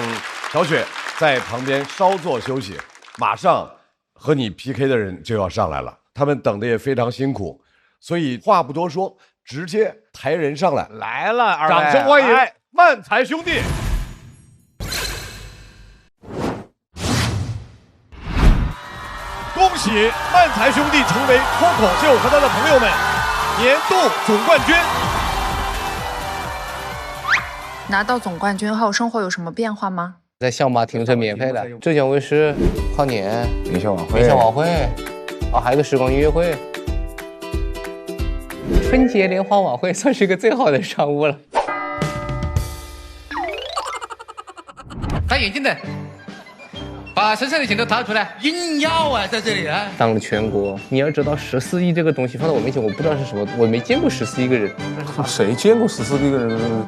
Speaker 2: 小雪在旁边稍作休息，马上和你 PK 的人就要上来了，他们等的也非常辛苦，所以话不多说，直接抬人上来。
Speaker 13: 来了，二位，
Speaker 2: 掌声欢迎漫才兄弟。恭喜漫才兄弟成为脱口秀和他的朋友们年度总冠军。
Speaker 3: 拿到总冠军后，生活有什么变化吗？
Speaker 23: 在象马停车免费的，浙江卫视跨年
Speaker 11: 联欢晚会，
Speaker 23: 联欢晚会，还有个时光音乐会，春节联欢晚会算是一个最好的商务了。
Speaker 16: 戴眼镜的，把身上的钱都掏出来，硬要啊，在这里啊！
Speaker 23: 当了全国，你要知道14亿这个东西放在我面前，我不知道是什么，我没见过14亿个人。
Speaker 11: 谁见过14亿个人？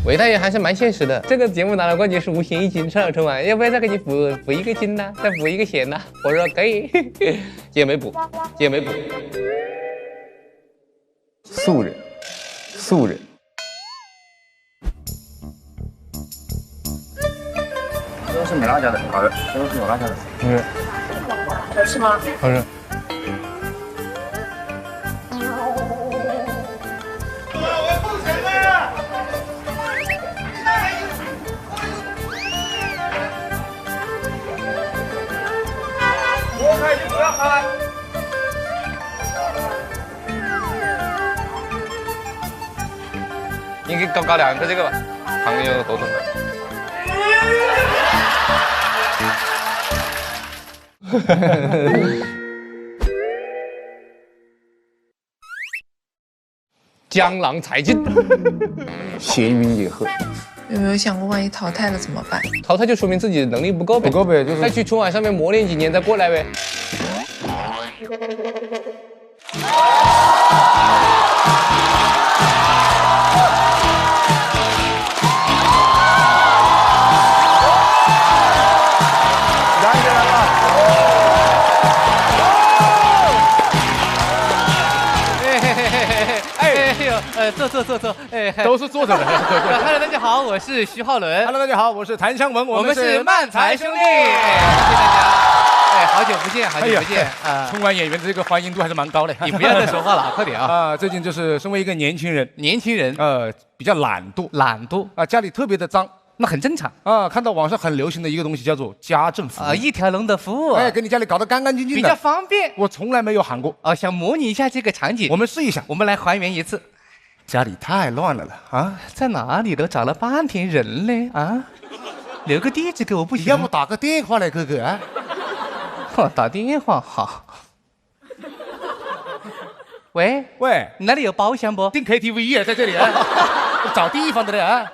Speaker 23: 韦大爷还是蛮现实的，这个节目拿了冠军是5险1金上了春晚，要不要再给你补一个金呢？再补一个险呢？我说可以，也没补，也没补。
Speaker 11: 素人，素人。
Speaker 8: 这个是没辣椒的，好的，这个是有辣椒的。
Speaker 23: 不是吗？不是。
Speaker 2: 拨开就不要喊。
Speaker 23: 你给搞2个这个吧，旁边有个头头。江郎才尽，
Speaker 11: 闲云野鹤。
Speaker 3: 有没有想过，万一淘汰了怎么办？
Speaker 23: 淘汰就说明自己的能力不够呗，就是再去春晚上面磨练几年，再过来呗。
Speaker 16: 坐，
Speaker 11: 都是坐着的。
Speaker 16: Hello， 大家好，我是徐浩伦。
Speaker 11: Hello， 大家好，我是谭湘文，
Speaker 16: 我们是漫才兄弟。谢谢大家。好久不见，好久不见
Speaker 11: 啊！春晚演员的这个欢迎度还是蛮高的。
Speaker 16: 你不要再说话了，快点啊！
Speaker 11: 最近就是身为一个年轻人，比较懒惰啊，家里特别的脏。
Speaker 16: 那很正常
Speaker 11: 啊！看到网上很流行的一个东西叫做家政服务
Speaker 16: 一条龙的服务，
Speaker 11: 给你家里搞得干干净净的，
Speaker 16: 比较方便。
Speaker 11: 我从来没有喊过
Speaker 16: 想模拟一下这个场景，
Speaker 11: 我们试一下，
Speaker 16: 我们来还原一次。
Speaker 11: 家里太乱了啊！
Speaker 16: 在哪里都找了半天人嘞啊！留个地址给我不行？
Speaker 11: 要不打个电话来，哥哥啊？
Speaker 16: 打电话好。
Speaker 13: 喂
Speaker 11: 喂，
Speaker 13: 你那里有包厢不？
Speaker 11: 订 KTV 啊，在这里啊，找地方的嘞啊。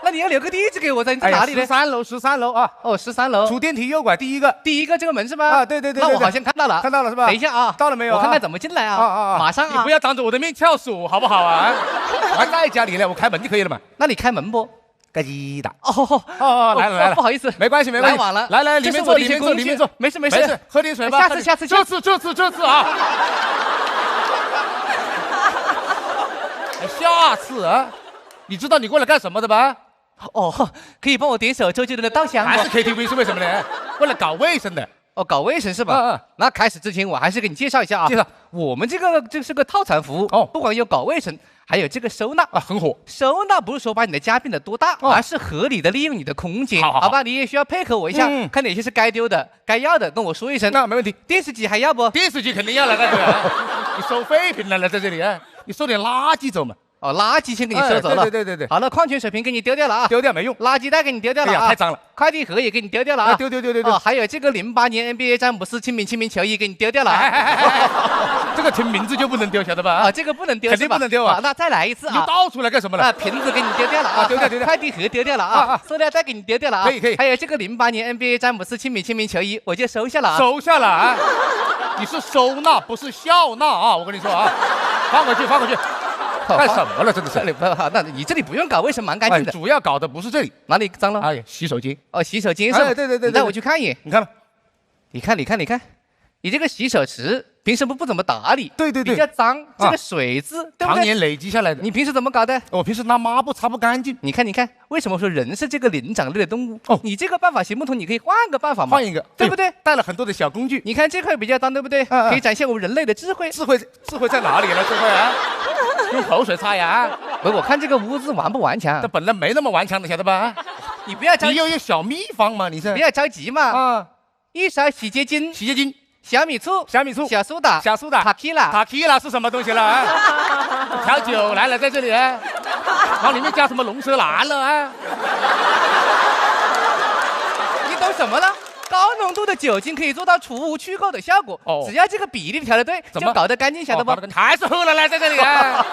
Speaker 13: 那你要留个地址给我噻，你在哪里呢
Speaker 11: ？13楼啊。
Speaker 13: 哦，13楼。
Speaker 11: 出电梯右拐第一个
Speaker 13: 这个门是吗？
Speaker 11: 啊，对。
Speaker 13: 那我好像看到了，
Speaker 11: 看到了是吧？
Speaker 13: 等一下啊，
Speaker 11: 到了没有？
Speaker 13: 我看看怎么进来啊。马上啊！
Speaker 11: 你不要当着我的面跳数好不好啊？我还在家里呢，我开门就可以了嘛。
Speaker 13: 那你开门不？
Speaker 11: 该鸡的。
Speaker 13: 哦，
Speaker 11: 来了，
Speaker 13: 不好意思，
Speaker 11: 没关系。
Speaker 13: 来晚了。
Speaker 11: 来，里面坐，
Speaker 13: 没事，
Speaker 11: 喝点水吧。
Speaker 13: 下次。
Speaker 11: 这次啊。下次啊，你知道你过来干什么的吧？
Speaker 13: 哦，可以帮我点首周杰伦的《稻香》吗？
Speaker 11: 还是 KTV 是为什么呢？过来搞卫生的。
Speaker 13: 哦，搞卫生是吧？那开始之前我还是给你介绍一下啊。
Speaker 11: 介绍
Speaker 13: 我们这是个套餐服务哦，不光有搞卫生，还有这个收纳
Speaker 11: 啊，很火。
Speaker 13: 收纳不是说把你的家变得多大，而是合理的利用你的空间。好吧，你也需要配合我一下，看哪些是该丢的、该要的，跟我说一声。
Speaker 11: 那没问题。
Speaker 13: 电视机还要不？
Speaker 11: 电视机肯定要了，大哥。你收废品来了，在这里啊，你收点垃圾走嘛。
Speaker 13: 哦，垃圾先给你收走了。
Speaker 11: 对。
Speaker 13: 好了，矿泉水瓶给你丢掉了啊，
Speaker 11: 丢掉没用。
Speaker 13: 垃圾袋给你丢掉了啊，
Speaker 11: 太脏了。
Speaker 13: 快递盒也给你丢掉了啊，
Speaker 11: 丢。
Speaker 13: 哦，还有这个08年 NBA 詹姆斯亲民球衣给你丢掉了。
Speaker 11: 这个听名字就不能丢，晓得吧？
Speaker 13: 啊，这个不能丢，
Speaker 11: 肯定不能丢啊。
Speaker 13: 那再来一次啊！
Speaker 11: 你倒出来干什么了？
Speaker 13: 啊，瓶子给你丢掉了啊，
Speaker 11: 丢掉。
Speaker 13: 快递盒丢掉了啊，塑料袋给你丢掉了啊。
Speaker 11: 可以。
Speaker 13: 还有这个08年 NBA 詹姆斯亲民球衣，我就收下了啊。
Speaker 11: 收下了啊！你是收纳不是笑纳啊！我跟你说啊，放回去。干什么了？真的是。
Speaker 13: 那你这里不用搞卫生，蛮干净的。
Speaker 11: 主要搞的不是这里，
Speaker 13: 哪里脏了？
Speaker 11: 哎，洗手间。
Speaker 13: 哦，洗手间是吧？
Speaker 11: 对。
Speaker 13: 你带我去看一眼。
Speaker 11: 你看吧。
Speaker 13: 你看，你这个洗手池平时不怎么打理，
Speaker 11: 对，
Speaker 13: 比较脏，这个水渍对不对？
Speaker 11: 常年累积下来的。
Speaker 13: 你平时怎么搞的？
Speaker 11: 我平时拿抹布擦不干净。
Speaker 13: 你看，为什么说人是这个灵长类的动物？哦，你这个办法行不通，你可以换个办法嘛。
Speaker 11: 换一个，
Speaker 13: 对不对？
Speaker 11: 带了很多的小工具。
Speaker 13: 你看这块比较脏，对不对？可以展现我们人类的智慧。
Speaker 11: 智慧在哪里呢？智慧啊！用口水擦呀！
Speaker 13: 我看这个屋子顽不顽强？
Speaker 11: 这本来没那么顽强的，晓得吧？
Speaker 13: 你不要着急，
Speaker 11: 你又有小秘方嘛？你是
Speaker 13: 不要着急嘛？啊，一勺洗洁精，小米醋，小苏打，塔 Q 是什么东西了啊？
Speaker 11: 调酒来了，在这里啊，往里面加什么龙舌兰了啊？
Speaker 13: 你懂什么了？高浓度的酒精可以做到除污去垢的效果。哦，只要这个比例调得对，就搞得干净，晓得不？
Speaker 11: 还是喝了来，在这里啊。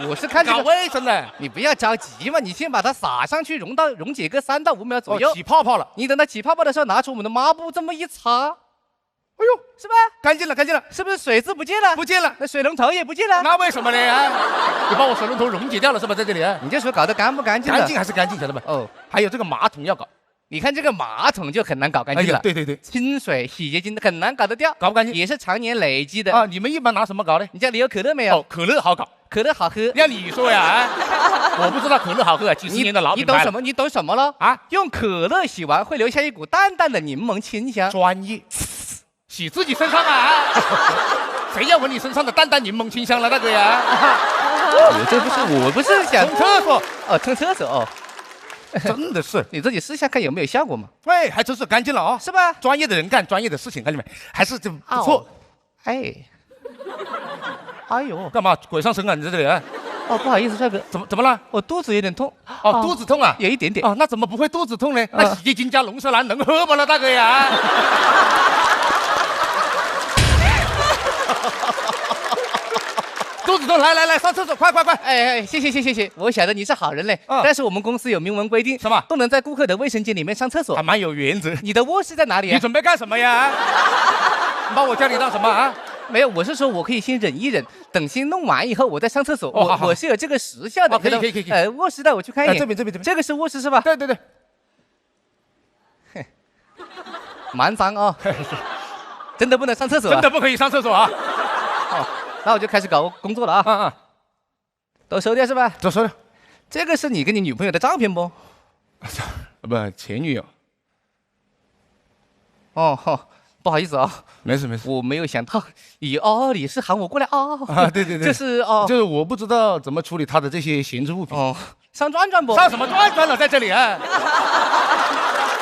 Speaker 13: 我是看这个
Speaker 11: 搞卫生的，
Speaker 13: 你不要着急嘛，你先把它撒上去，溶解个3到5秒左右，
Speaker 11: 起泡泡了。
Speaker 13: 你等它起泡泡的时候，拿出我们的抹布这么一擦，哎呦，是吧？
Speaker 11: 干净了，
Speaker 13: 是不是水渍不见了？
Speaker 11: 不见了，
Speaker 13: 那水龙头也不见了。
Speaker 11: 那为什么呢？你把我水龙头溶解掉了是吧？在这里啊，
Speaker 13: 你就说搞得干不干净？
Speaker 11: 干净还是干净，晓得吧？哦，还有这个马桶要搞。
Speaker 13: 你看这个马桶就很难搞干净了。
Speaker 11: 对，
Speaker 13: 清水洗洁精很难搞得掉，
Speaker 11: 搞不干净
Speaker 13: 也是常年累积的
Speaker 11: 啊。你们一般拿什么搞呢？
Speaker 13: 你家里有可乐没有？
Speaker 11: 哦，可乐好搞，
Speaker 13: 可乐好喝。
Speaker 11: 让你说呀，我不知道可乐好喝，几十年的老品牌了。
Speaker 13: 你懂什么了啊？用可乐洗完会留下一股淡淡的柠檬清香。
Speaker 11: 专业，洗自己身上啊？谁要闻你身上的淡淡柠檬清香了，大哥呀？
Speaker 13: 我不是想
Speaker 11: 冲厕所
Speaker 13: 哦，冲厕所哦。
Speaker 11: 真的是，
Speaker 13: 你自己试下看有没有效果嘛？
Speaker 11: 对，还真是干净了啊，
Speaker 13: 是吧？
Speaker 11: 专业的人干专业的事情，看见没？还是这不错。
Speaker 13: 哎呦，
Speaker 11: 干嘛鬼上身啊？你在这里啊？
Speaker 13: 哦，不好意思，帅哥，
Speaker 11: 怎么了？
Speaker 13: 我肚子有点痛。
Speaker 11: 哦，肚子痛啊？
Speaker 13: 有一点点。
Speaker 11: 哦，那怎么不会肚子痛呢？那洗洁精加龙舌兰能喝不了，大哥呀？肚子痛，来上厕所，快！
Speaker 13: 哎，谢谢，我晓得你是好人嘞。但是我们公司有明文规定，
Speaker 11: 什么
Speaker 13: 不能在顾客的卫生间里面上厕所，
Speaker 11: 还蛮有原则。
Speaker 13: 你的卧室在哪里啊？
Speaker 11: 你准备干什么呀？你把我叫你当什么啊？
Speaker 13: 没有，我是说我可以先忍一忍，等先弄完以后我再上厕所。我是有这个时效的。
Speaker 11: 可以。
Speaker 13: 卧室带我去看一眼。
Speaker 11: 这边，
Speaker 13: 这个是卧室是吧？
Speaker 11: 对。
Speaker 13: 蛮脏啊，真的不能上厕所？
Speaker 11: 真的不可以上厕所啊！
Speaker 13: 好，那我就开始搞工作了啊！都收掉是吧？
Speaker 11: 都收掉。
Speaker 13: 这个是你跟你女朋友的照片不？
Speaker 11: 不，前女友。
Speaker 13: 哦，不好意思啊。
Speaker 11: 没事，
Speaker 13: 我没有想到你是喊我过来
Speaker 11: 啊？对，
Speaker 13: 就是
Speaker 11: 我不知道怎么处理他的这些闲置物品。
Speaker 13: 哦，上转转不？
Speaker 11: 上什么转了，在这里啊？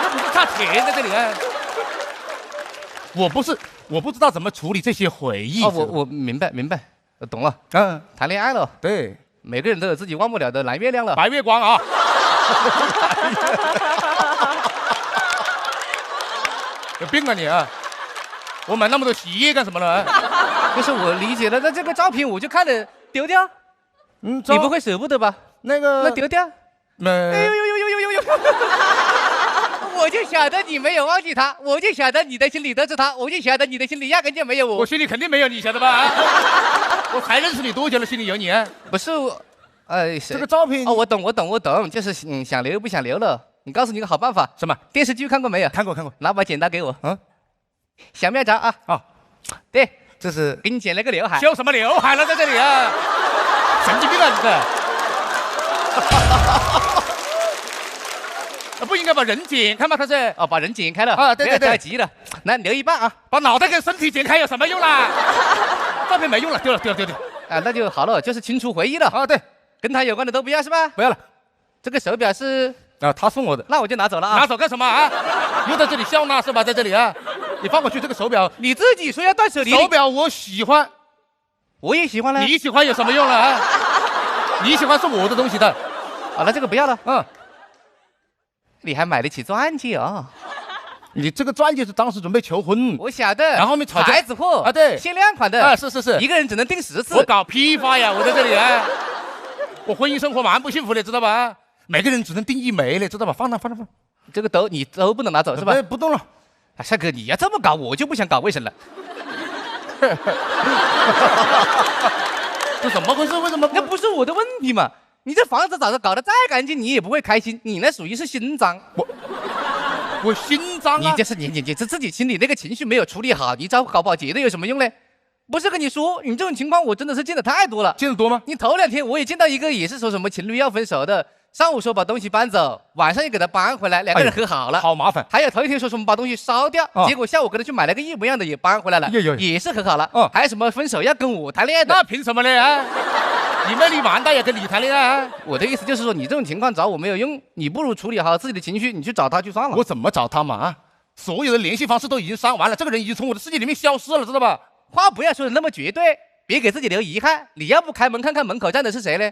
Speaker 11: 又不是差钱在这里啊？我不知道怎么处理这些回忆。
Speaker 13: 我明白，我懂了。谈恋爱了，
Speaker 11: 对，
Speaker 13: 每个人都有自己忘不了的蓝月亮了，
Speaker 11: 白月光啊。有病啊你啊！我买那么多洗衣液干什么了？
Speaker 13: 就是我理解了，那这个照片我就看了丢掉。
Speaker 11: 你
Speaker 13: 不会舍不得吧？
Speaker 11: 那
Speaker 13: 丢掉。哎呦！我就晓得你没有忘记他，我就晓得你的心里得是他，我就晓得你的心里压根就没有我。
Speaker 11: 我心里肯定没有你，晓得吧？我才认识你多久了，心里有你？
Speaker 13: 不是我，
Speaker 11: 这个照片
Speaker 13: 哦，我懂，就是想留不想留了。你告诉你个好办法，
Speaker 11: 什么？
Speaker 13: 电视剧看过没有？
Speaker 11: 看过。
Speaker 13: 拿把剪刀给我，小妙招啊！
Speaker 11: 哦，
Speaker 13: 对，
Speaker 11: 这是
Speaker 13: 给你剪了个刘海。
Speaker 11: 修什么刘海了，在这里啊？神经病啊，你这！不应该把人剪开吗？他是
Speaker 13: 把人剪开了
Speaker 11: 啊！对，
Speaker 13: 太急了，来留一半啊！
Speaker 11: 把脑袋跟身体剪开有什么用啦？照片没用了，丢了
Speaker 13: 啊！那就好了，就是清除回忆了
Speaker 11: 啊！对，
Speaker 13: 跟他有关的都不要是吧？
Speaker 11: 不要了。
Speaker 13: 这个手表是
Speaker 11: 他送我的，
Speaker 13: 那我就拿走了啊！
Speaker 11: 拿走干什么啊？又在这里笑纳是吧？在这里啊！你放过去这个手表，
Speaker 13: 你自己说要断舍离。
Speaker 11: 手表我喜欢，
Speaker 13: 我也喜欢了。
Speaker 11: 你喜欢有什么用了啊？你喜欢是我的东西的。
Speaker 13: 好了，这个不要了。你还买得起钻戒啊？
Speaker 11: 你这个钻戒是当时准备求婚，
Speaker 13: 我晓得。
Speaker 11: 然后后面吵架，
Speaker 13: 牌子货
Speaker 11: 啊，对，
Speaker 13: 限量款的
Speaker 11: 啊，是，
Speaker 13: 一个人只能订10次。
Speaker 11: 我搞批发呀，我在这里啊，我婚姻生活蛮不幸福的，知道吧？每个人只能订1枚的，知道吧？放那。
Speaker 13: 这个你都不能拿走是吧？
Speaker 11: 不动了。
Speaker 13: 帅哥，你要这么搞，我就不想搞卫生了。
Speaker 11: 这怎么回事？为什么？
Speaker 13: 那不是我的问题嘛？你这房子搞得再干净，你也不会开心。你那属于是心脏。
Speaker 11: 我心脏啊！
Speaker 13: 你这是你这自己心里那个情绪没有处理好，你找搞不好结的有什么用嘞？不是跟你说，你这种情况我真的是见的太多了。
Speaker 11: 见得多吗？
Speaker 13: 你头2天我也见到一个，也是说什么情侣要分手的，上午说把东西搬走，晚上又给他搬回来，2个人和好了，
Speaker 11: 好麻烦。
Speaker 13: 还有头1天说什么把东西烧掉，结果下午跟他去买了个一模一样的也搬回来了，也是和好了。还有什么分手要跟我谈恋爱的？
Speaker 11: 那凭什么呢啊？你魅力蛮大，也跟你谈恋爱啊？
Speaker 13: 我的意思就是说，你这种情况找我没有用，你不如处理好自己的情绪，你去找他去算了。
Speaker 11: 我怎么找他嘛？啊，所有的联系方式都已经删完了，这个人已经从我的世界里面消失了，知道吧？
Speaker 13: 话不要说的那么绝对，别给自己留遗憾。你要不开门看看门口站的是谁呢？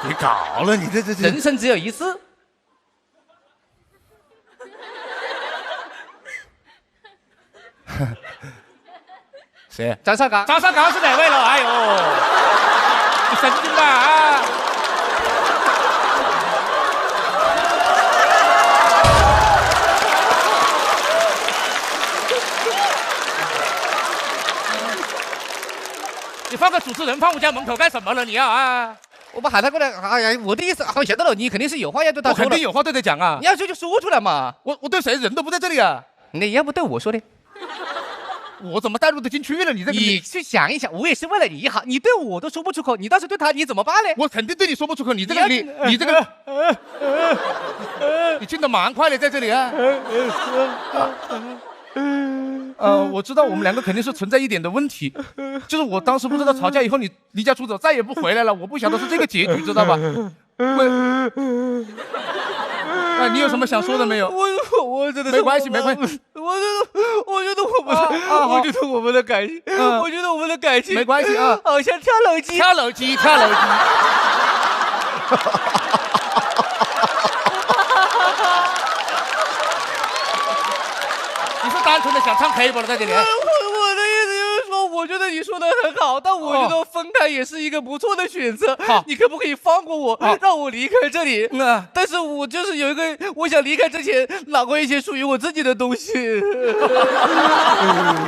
Speaker 11: 别搞了，你这
Speaker 13: 人生只有一次。
Speaker 11: 谁？
Speaker 13: 张绍刚。
Speaker 11: 张绍刚是哪位了？哎呦，你神经吧啊！你放个主持人放我家门口干什么了？你啊！
Speaker 13: 我把喊他过来。哎呀，我的意思，好晓得了，你肯定是有话要对他说。
Speaker 11: 我肯定有话对他讲啊！
Speaker 13: 你要说就说出来嘛。
Speaker 11: 我对谁人都不在这里啊！
Speaker 13: 你要不对我说的？
Speaker 11: 我怎么带入得进去了？
Speaker 13: 你去想一想，我也是为了你好，你对我都说不出口，你倒是对他，你怎么办呢？
Speaker 11: 我肯定对你说不出口，你这个你这个，你进得蛮快的，在这里啊。我知道我们2个肯定是存在一点的问题，就是我当时不知道吵架以后你离家出走再也不回来了，我不晓得是这个结局，知道吧？你有什么想说的没有？
Speaker 13: 我真的是
Speaker 11: 没关系，没关系。
Speaker 13: 我觉得我们的感情，我觉得我们的感情
Speaker 11: 没关系啊，
Speaker 13: 好像跳楼机。
Speaker 11: 你是单纯的想唱 K 不了，在这里。
Speaker 13: 我的意思就是说，我觉得你说的很好，但我觉得分开也是一个不错的选择。
Speaker 11: 好，
Speaker 13: 你可不可以放过我，让我离开这里？但是我就是有一个，我想离开之前拿过一些属于我自己的东西。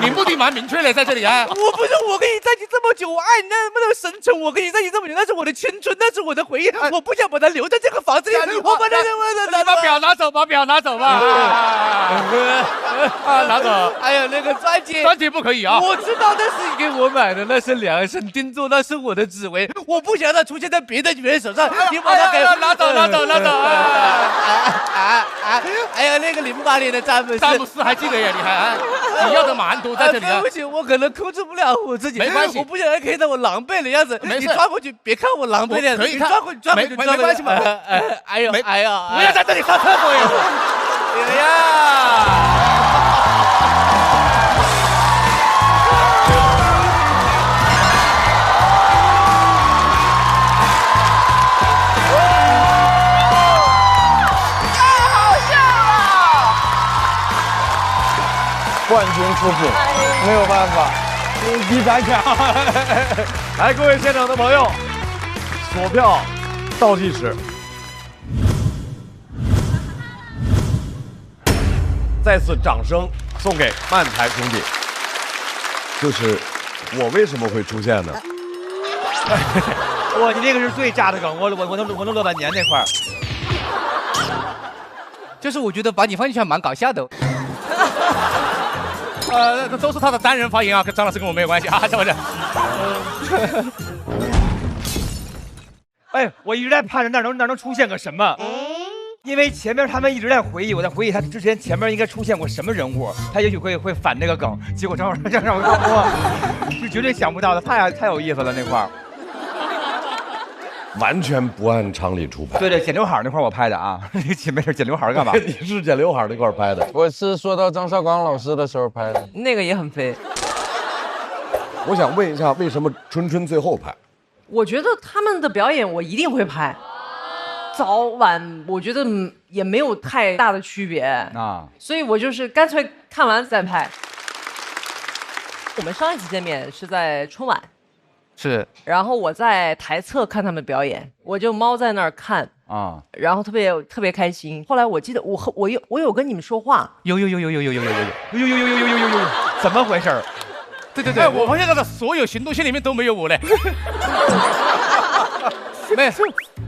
Speaker 11: 你目的蛮明确的，在这里啊。
Speaker 13: 我不是，我跟你在一起这么久，我爱你那么深沉，我跟你在一起这么久，那是我的青春，那是我的回忆，我不想把它留在这个房子里。我把它
Speaker 11: 把表拿走，把表拿走吧。拿走。
Speaker 13: 还有那个钻戒
Speaker 11: 不可以啊。
Speaker 13: 我知道那是你给我买的，那是量身定做，那是我的指纹，我不想它出现在别的女人手上。你把它给
Speaker 11: 拿走。
Speaker 13: 还有那个08年的詹姆斯
Speaker 11: 还记得呀？你要的蛮多在这里。
Speaker 13: 对不起，我可能控制不了我自己。
Speaker 11: 没关系，
Speaker 13: 我不想看到我狼狈的样子。
Speaker 11: 没事，
Speaker 13: 你转过去，别看我狼狈的样子。
Speaker 11: 可以看，
Speaker 13: 没关系嘛。哎呀，
Speaker 11: 不要在这里上厕所呀！
Speaker 13: 哎呀！
Speaker 9: 冠军出品，没有办法，第三强。
Speaker 2: 来，各位现场的朋友，锁票倒计时，再次掌声送给漫才兄弟。就是我为什么会出现呢？
Speaker 13: 哇，你那个是最炸的梗，我能乐半年那块儿。就是我觉得把你放进去还蛮搞笑的。都是他的单人发言啊，跟张老师跟我没有关系啊，是不是？哎，我一直在盼着那能出现个什么，因为前面他们一直在回忆，我在回忆他之前前面应该出现过什么人物，他也许会反这个梗，结果正好让我看过，是绝对想不到的，太有意思了那块儿。
Speaker 2: 完全不按常理出牌。
Speaker 13: 对，剪刘海那块我拍的啊，没事剪刘海干嘛？
Speaker 2: 你是剪刘海那块拍的？
Speaker 9: 我是说到张绍刚老师的时候拍的，
Speaker 14: 那个也很飞。
Speaker 2: 我想问一下，为什么春春最后拍？
Speaker 14: 我觉得他们的表演我一定会拍，早晚我觉得也没有太大的区别啊，所以我就是干脆看完再拍。我们上一次见面是在春晚。
Speaker 13: 是，
Speaker 14: 然后我在台侧看他们表演，我就猫在那儿看啊，然后特别开心。后来我记得我有跟你们说话，
Speaker 13: 有，怎么回事？对，我发现他的所有行动线里面都没有我嘞，没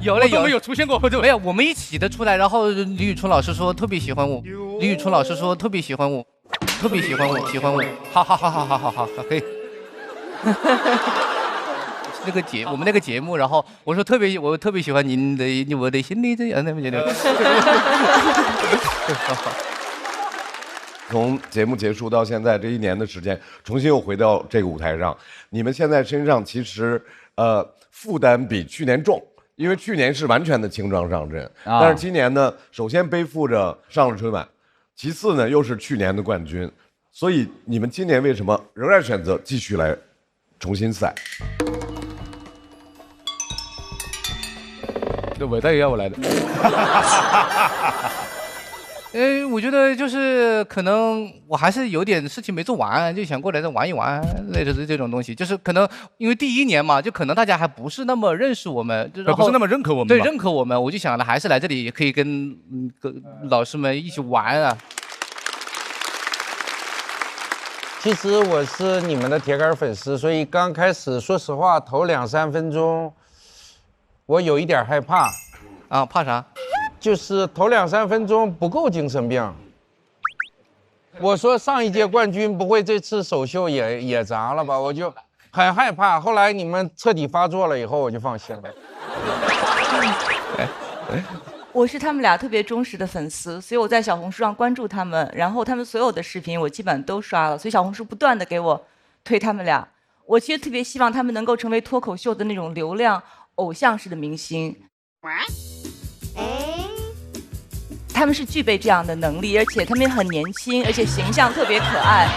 Speaker 13: 有嘞，都没有出现过，没有，我们一起的出来，然后李宇春老师说特别喜欢我，李宇春老师说特别喜欢我，喜欢我，好，可以。我们那个节目，然后我说我特别喜欢您的我的心里这样那么觉得。
Speaker 2: 从节目结束到现在这1年的时间，重新又回到这个舞台上，你们现在身上其实负担比去年重，因为去年是完全的轻装上阵，但是今年呢，首先背负着上了春晚，其次呢又是去年的冠军，所以你们今年为什么仍然选择继续来重新赛？
Speaker 15: 我再要我来的。
Speaker 13: 我觉得就是可能我还是有点事情没做完，就想过来再玩一玩，类似这种东西。就是可能因为第1年嘛，就可能大家还不是那么认识我们，
Speaker 15: 不是那么认可我们。
Speaker 13: 对，认可我们，我就想了，还是来这里也可以跟老师们一起玩啊。
Speaker 9: 其实我是你们的铁杆粉丝，所以刚开始说实话，头2、3分钟。我有一点害怕，
Speaker 13: 啊，怕啥？
Speaker 9: 就是头2、3分钟不够精神病。我说上一届冠军不会这次首秀也砸了吧？我就很害怕。后来你们彻底发作了以后，我就放心了。
Speaker 12: 我是他们俩特别忠实的粉丝，所以我在小红书上关注他们，然后他们所有的视频我基本都刷了，所以小红书不断的给我推他们俩。我其实特别希望他们能够成为脱口秀的那种流量偶像式的明星，他们是具备这样的能力，而且他们也很年轻，而且形象特别可爱。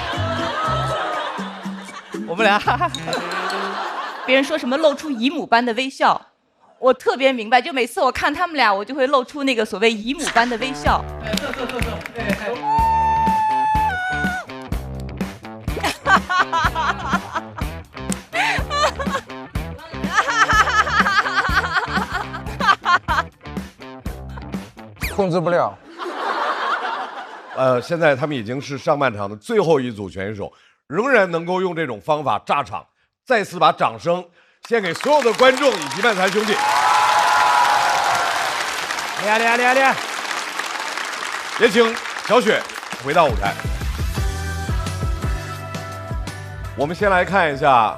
Speaker 12: 我们俩，别人说什么露出姨母般的微笑，我特别明白，就每次我看他们俩，我就会露出那个所谓姨母般的微笑。
Speaker 9: 控制不了。
Speaker 2: 现在他们已经是上半场的最后一组选手，仍然能够用这种方法炸场。再次把掌声献给所有的观众以及漫才兄弟。
Speaker 13: 厉害！
Speaker 2: 也请小雪回到舞台。我们先来看一下，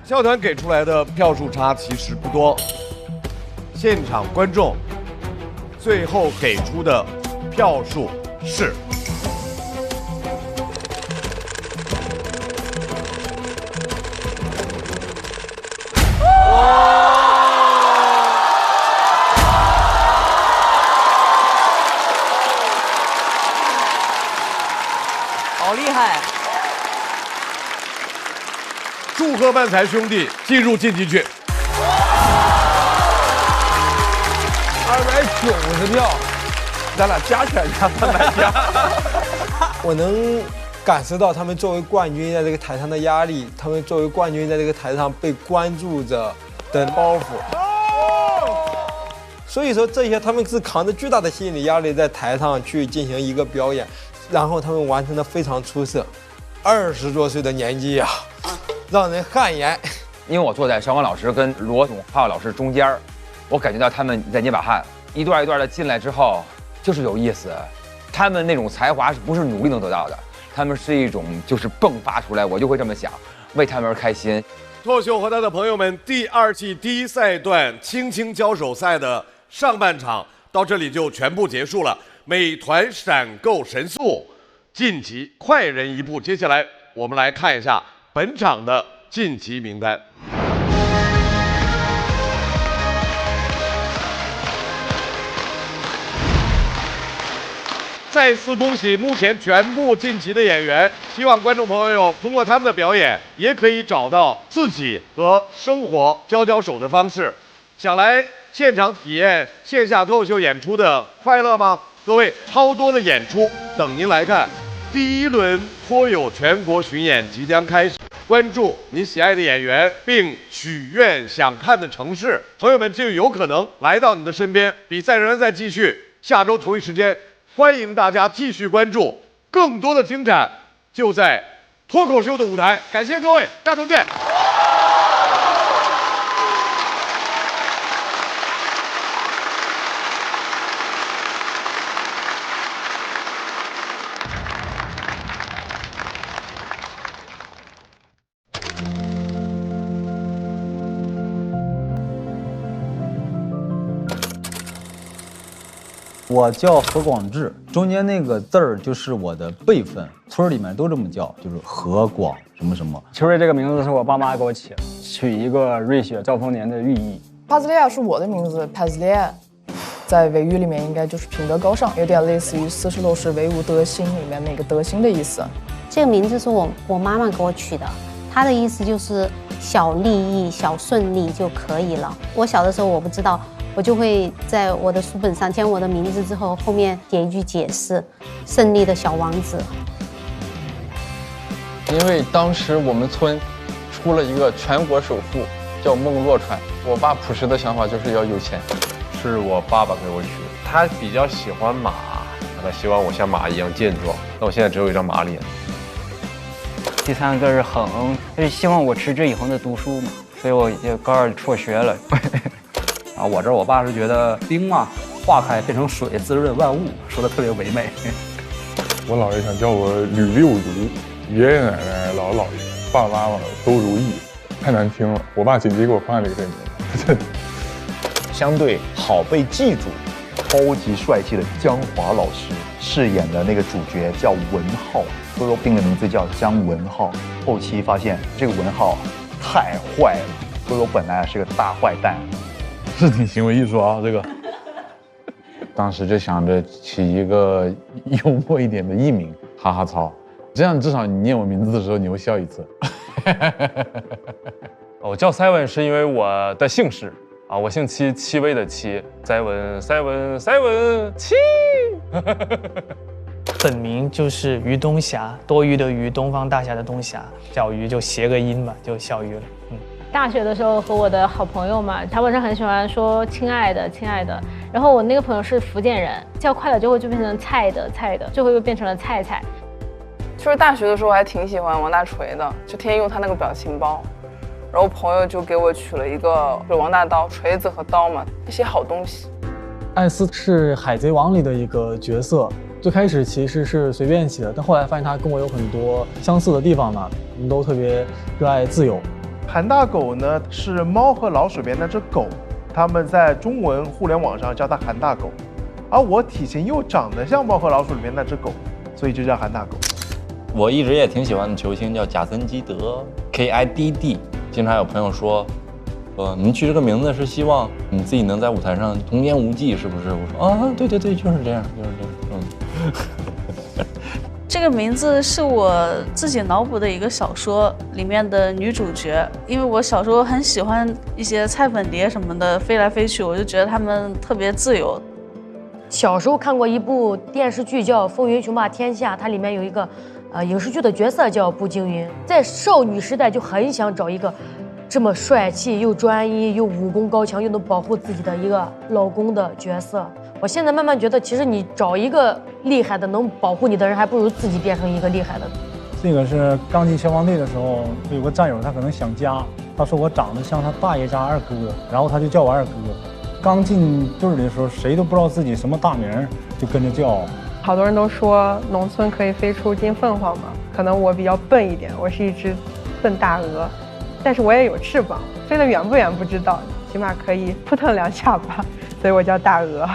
Speaker 2: 笑团给出来的票数差其实不多，现场观众最后给出的票数是
Speaker 12: 好厉害！
Speaker 2: 祝贺漫才兄弟进入晋级区。
Speaker 9: 290票，咱俩加起来加300票。
Speaker 4: 我能感受到他们作为冠军在这个台上的压力，他们作为冠军在这个台上被关注着的包袱。所以说这些他们是扛着巨大的心理压力在台上去进行一个表演，然后他们完成的非常出色。20多岁的年纪啊，让人汗颜。
Speaker 13: 因为我坐在小王老师跟罗总、浩老师中间，我感觉到他们在捏把汗，一段一段的进来之后，就是有意思。他们那种才华是不是努力能得到的？他们是一种就是迸发出来，我就会这么想，为他们而开心。
Speaker 2: 脱口秀和他的朋友们第2季第1赛段轻轻交手赛的上半场到这里就全部结束了。美团闪购神速晋级快人一步，接下来我们来看一下本场的晋级名单。再次恭喜目前全部晋级的演员，希望观众朋友通过他们的表演，也可以找到自己和生活交手的方式。想来现场体验线下脱口秀演出的快乐吗？各位，超多的演出等您来看。第1轮脱友全国巡演即将开始，关注你喜爱的演员，并许愿想看的城市，朋友们就有可能来到你的身边。比赛仍然在继续，下周同一时间，欢迎大家继续关注，更多的精彩就在脱口秀的舞台。感谢各位，下周见。
Speaker 10: 我叫何广智，中间那个字儿就是我的辈分，村里面都这么叫，就是何广什么什么。
Speaker 18: 秋瑞这个名字是我爸妈给我起的，取一个瑞雪兆丰年的寓意。
Speaker 24: 帕兹利亚是我的名字，帕兹利亚在维语里面应该就是品德高尚，有点类似于四十六式唯吾德馨里面那个德馨的意思。
Speaker 19: 这个名字是我妈妈给我取的，她的意思就是小利益、小顺利就可以了。我小的时候我不知道。我就会在我的书本上将我的名字之后后面写一句解释：胜利的小王子。
Speaker 25: 因为当时我们村出了一个全国首富，叫孟若川。我爸朴实的想法就是要有钱，
Speaker 7: 是我爸爸给我取的。他比较喜欢马，他希望我像马一样健壮。那我现在只有一张马脸。
Speaker 23: 第3个是恒，就是希望我持之以恒的读书嘛，所以我就高2辍学了。
Speaker 16: 啊，我爸是觉得冰嘛，化开变成水，滋润万物，说的特别唯美。
Speaker 26: 我姥爷想叫我吕六如，爷爷奶奶、姥姥姥爷、爸爸妈妈都如意，太难听了。我爸紧急给我换了一个这名字。
Speaker 8: 相对好被记住，超级帅气的姜华老师饰演的那个主角叫文浩，哥哥定的名字叫姜文浩。后期发现这个文浩太坏了，哥哥本来是个大坏蛋。
Speaker 26: 是挺行为艺术啊，这个。当时就想着起一个幽默一点的艺名，哈哈操，这样至少你念我名字的时候你会笑一次。
Speaker 27: 我叫 Seven 是因为我的姓氏啊，我姓戚，戚薇的戚 ，Seven 戚。
Speaker 23: 本名就是于东霞，多余的余，东方大侠的东霞，小鱼就谐个音嘛，就小鱼了。
Speaker 19: 大学的时候和我的好朋友嘛，他晚上很喜欢说亲爱的亲爱的，然后我那个朋友是福建人，叫快了之后就变成菜的菜的，最后又变成了菜菜。
Speaker 28: 就是大学的时候还挺喜欢王大锤的，就天天用他那个表情包，然后朋友就给我取了一个王大刀，锤子和刀嘛，一些好东西。
Speaker 29: 艾斯是海贼王里的一个角色，最开始其实是随便起的，但后来发现他跟我有很多相似的地方嘛，我们都特别热爱自由。
Speaker 30: 韩大狗呢是猫和老鼠里面那只狗，他们在中文互联网上叫它韩大狗，而我体型又长得像猫和老鼠里面那只狗，所以就叫韩大狗。
Speaker 31: 我一直也挺喜欢的球星叫贾森基德 ，KIDD。经常有朋友说，你取这个名字是希望你自己能在舞台上童言无忌，是不是？我说啊，对，就是这样，
Speaker 32: 这个名字是我自己脑补的一个小说里面的女主角，因为我小时候很喜欢一些菜粉蝶什么的飞来飞去，我就觉得她们特别自由。
Speaker 1: 小时候看过一部电视剧叫《风云雄霸天下》，它里面有一个影视剧的角色叫步惊云。在少女时代就很想找一个这么帅气又专一又武功高强又能保护自己的一个老公的角色。我现在慢慢觉得，其实你找一个厉害的能保护你的人，还不如自己变成一个厉害的。
Speaker 3: 这个是刚进消防队的时候，有个战友他可能想家，他说我长得像他大爷家二哥，然后他就叫我二哥。刚进队里的时候，谁都不知道自己什么大名，就跟着叫。
Speaker 28: 好多人都说农村可以飞出金凤凰嘛，可能我比较笨一点，我是一只笨大鹅，但是我也有翅膀，飞得远不远不知道，起码可以扑腾2下吧，所以我叫大鹅。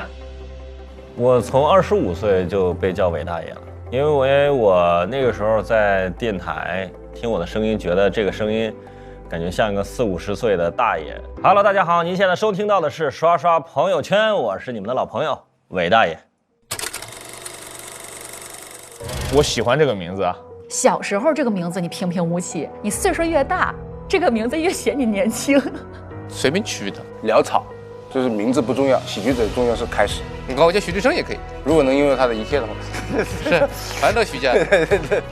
Speaker 5: 我从25岁就被叫伟大爷了。因为我那个时候在电台听我的声音，觉得这个声音感觉像一个40、50岁的大爷。Hello， 大家好，您现在收听到的是刷刷朋友圈，我是你们的老朋友伟大爷。
Speaker 6: 我喜欢这个名字啊。
Speaker 11: 小时候这个名字你平平无奇，你岁数越大，这个名字越显你年轻。
Speaker 6: 随便取的，
Speaker 12: 潦草，就是名字不重要，喜剧者重要是开始。
Speaker 6: 你管我叫徐志胜也可以，
Speaker 12: 如果能拥有他的一切的话，
Speaker 6: 是，反正都徐家。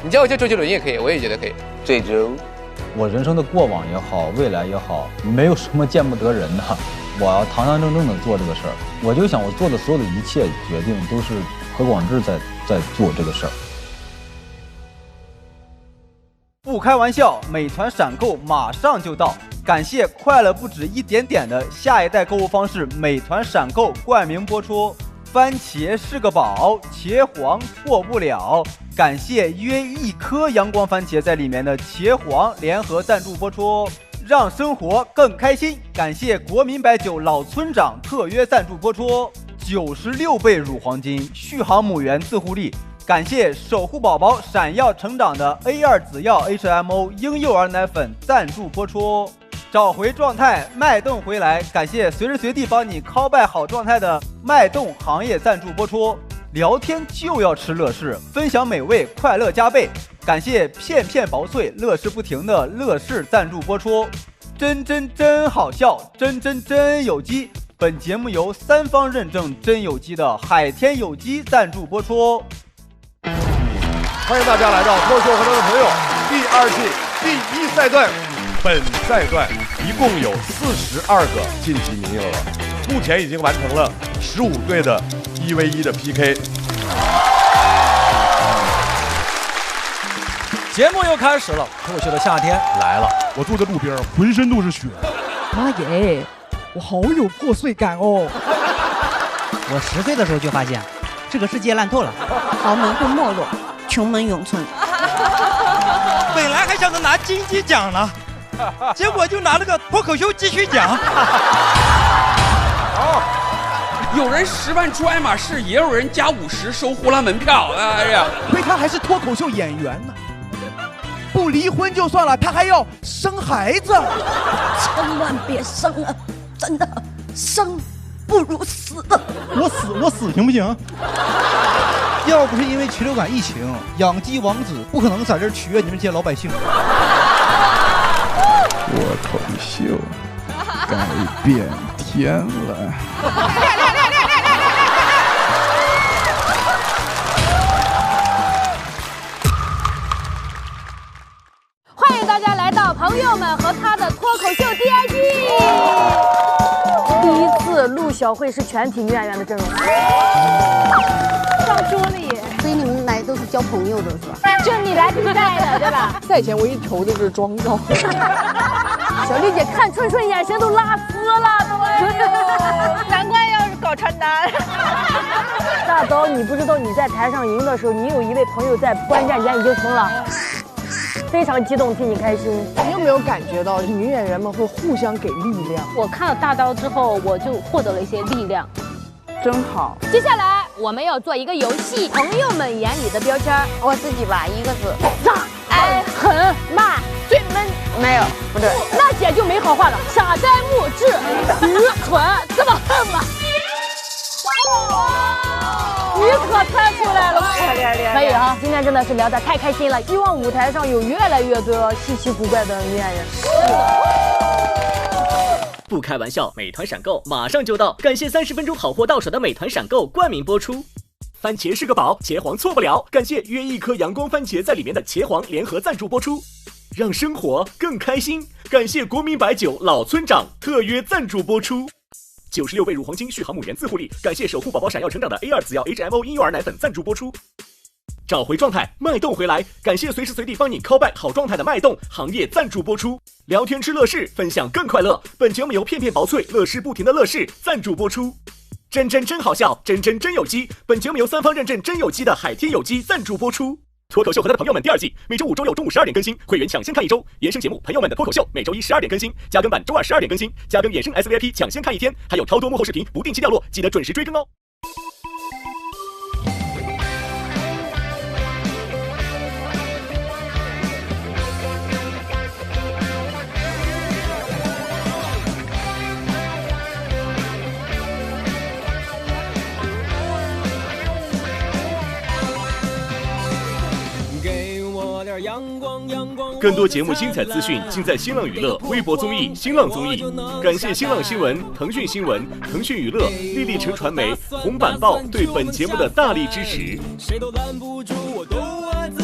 Speaker 6: 你叫我叫周杰伦也可以，我也觉得可以。
Speaker 12: 这周，
Speaker 10: 我人生的过往也好，未来也好，没有什么见不得人的。我要堂堂正正的做这个事儿。我就想，我做的所有的一切决定都是何广智在做这个事儿。
Speaker 14: 不开玩笑，美团闪购马上就到！感谢快乐不止一点点的下一代购物方式美团闪购冠名播出。番茄是个宝，茄皇错不了。感谢约1颗阳光番茄在里面的茄皇联合赞助播出，让生活更开心。感谢国民白酒老村长特约赞助播出，96倍乳黄金，续航母源自护力。感谢守护宝宝闪耀成长的 A2 紫药 HMO 婴幼儿奶粉赞助播出，找回状态，脉动回来。感谢随时随地帮你 call back 好状态的脉动行业赞助播出。聊天就要吃乐事，分享美味，快乐加倍。感谢片片薄脆，乐事不停的乐事赞助播出。真好笑，真有机。本节目由3方认证真有机的海天有机赞助播出。
Speaker 2: 欢迎大家来到脱口秀和他的朋友第2季第1赛段。本赛段一共有42个晋级名额，目前已经完成了15队的1v1的 PK。
Speaker 15: 节目又开始了，脱口秀的夏天来了。
Speaker 17: 我坐在路边，浑身都是血。
Speaker 20: 妈耶，我好有破碎感哦。
Speaker 21: 我10岁的时候就发现，这个世界烂透了，
Speaker 22: 豪门会没落，穷门永存。
Speaker 20: 本来还想着拿金鸡奖呢，结果就拿了个脱口秀继续奖。
Speaker 33: 有人10万出爱马仕，也有人加50收呼啦门票。哎呀，
Speaker 20: 亏他还是脱口秀演员呢，不离婚就算了，他还要生孩子。
Speaker 22: 千万别生了，真的，生不如死。
Speaker 20: 我死行不行？要不是因为禽流感疫情，养鸡王子不可能在这儿取悦你们这些老百姓。
Speaker 17: 脱口秀改变天了。
Speaker 34: 欢迎大家来到朋友们和他的脱口秀第2季。
Speaker 1: 第一次陆小慧是全体女演员的阵容。
Speaker 34: 上桌了耶！
Speaker 22: 所以你们来都是交朋友的是吧？
Speaker 34: 就你来比赛的对吧？
Speaker 24: 赛前唯一愁的是妆造。
Speaker 34: 小丽姐看春春眼神都拉丝了，都。难怪要搞传单。
Speaker 1: 大刀，你不知道你在台上赢的时候，你有一位朋友在关键间已经疯了。非常激动，替你开心。
Speaker 24: 你有没有感觉到女演员们会互相给力量？
Speaker 34: 我看了大刀之后，我就获得了一些力量，
Speaker 28: 真好。
Speaker 34: 接下来我们要做一个游戏，朋友们眼里的标签。
Speaker 22: 我自己吧，1个字：
Speaker 34: 傻、矮、狠、慢、最闷。
Speaker 22: 没有，不对，
Speaker 34: 那姐就没好话了，傻呆木智、愚蠢，这么恨吗？你可猜出来了，可以啊！
Speaker 1: 今天真的是聊得太开心了，希望舞台上有越来越多稀奇古怪的女演员。
Speaker 4: 不开玩笑，美团闪购马上就到，感谢30分钟好货到手的美团闪购冠名播出。番茄是个宝，茄皇错不了，感谢约一颗阳光番茄在里面的茄皇联合赞助播出。让生活更开心，感谢国民白酒老村长特约赞助播出。96倍乳黄金续航母源自护力，感谢守护宝宝闪耀成长的 A2 紫药 HMO 婴幼儿奶粉赞助播出。找回状态，脉动回来，感谢随时随地帮你 call back 好状态的脉动行业赞助播出。聊天吃乐事，分享更快乐，本节目由片片薄脆乐事不停的乐事赞助播出。真好笑，真有机，本节目由3方认证真有机的海天有机赞助播出。脱口秀和他的朋友们第2季，每周5、周6中午12点更新，会员抢先看1周；衍生节目《朋友们的脱口秀》每周1、12点更新，加更版周2、12点更新，加更衍生 SVIP 抢先看1天，还有超多幕后视频不定期掉落，记得准时追更哦。更多节目精彩资讯尽在新浪娱乐微博综艺、新浪综艺。感谢新浪新闻、腾讯新闻、腾讯娱乐、丽丽城传媒、红板报对本节目的大力支持。谁都拦不住我，都爱自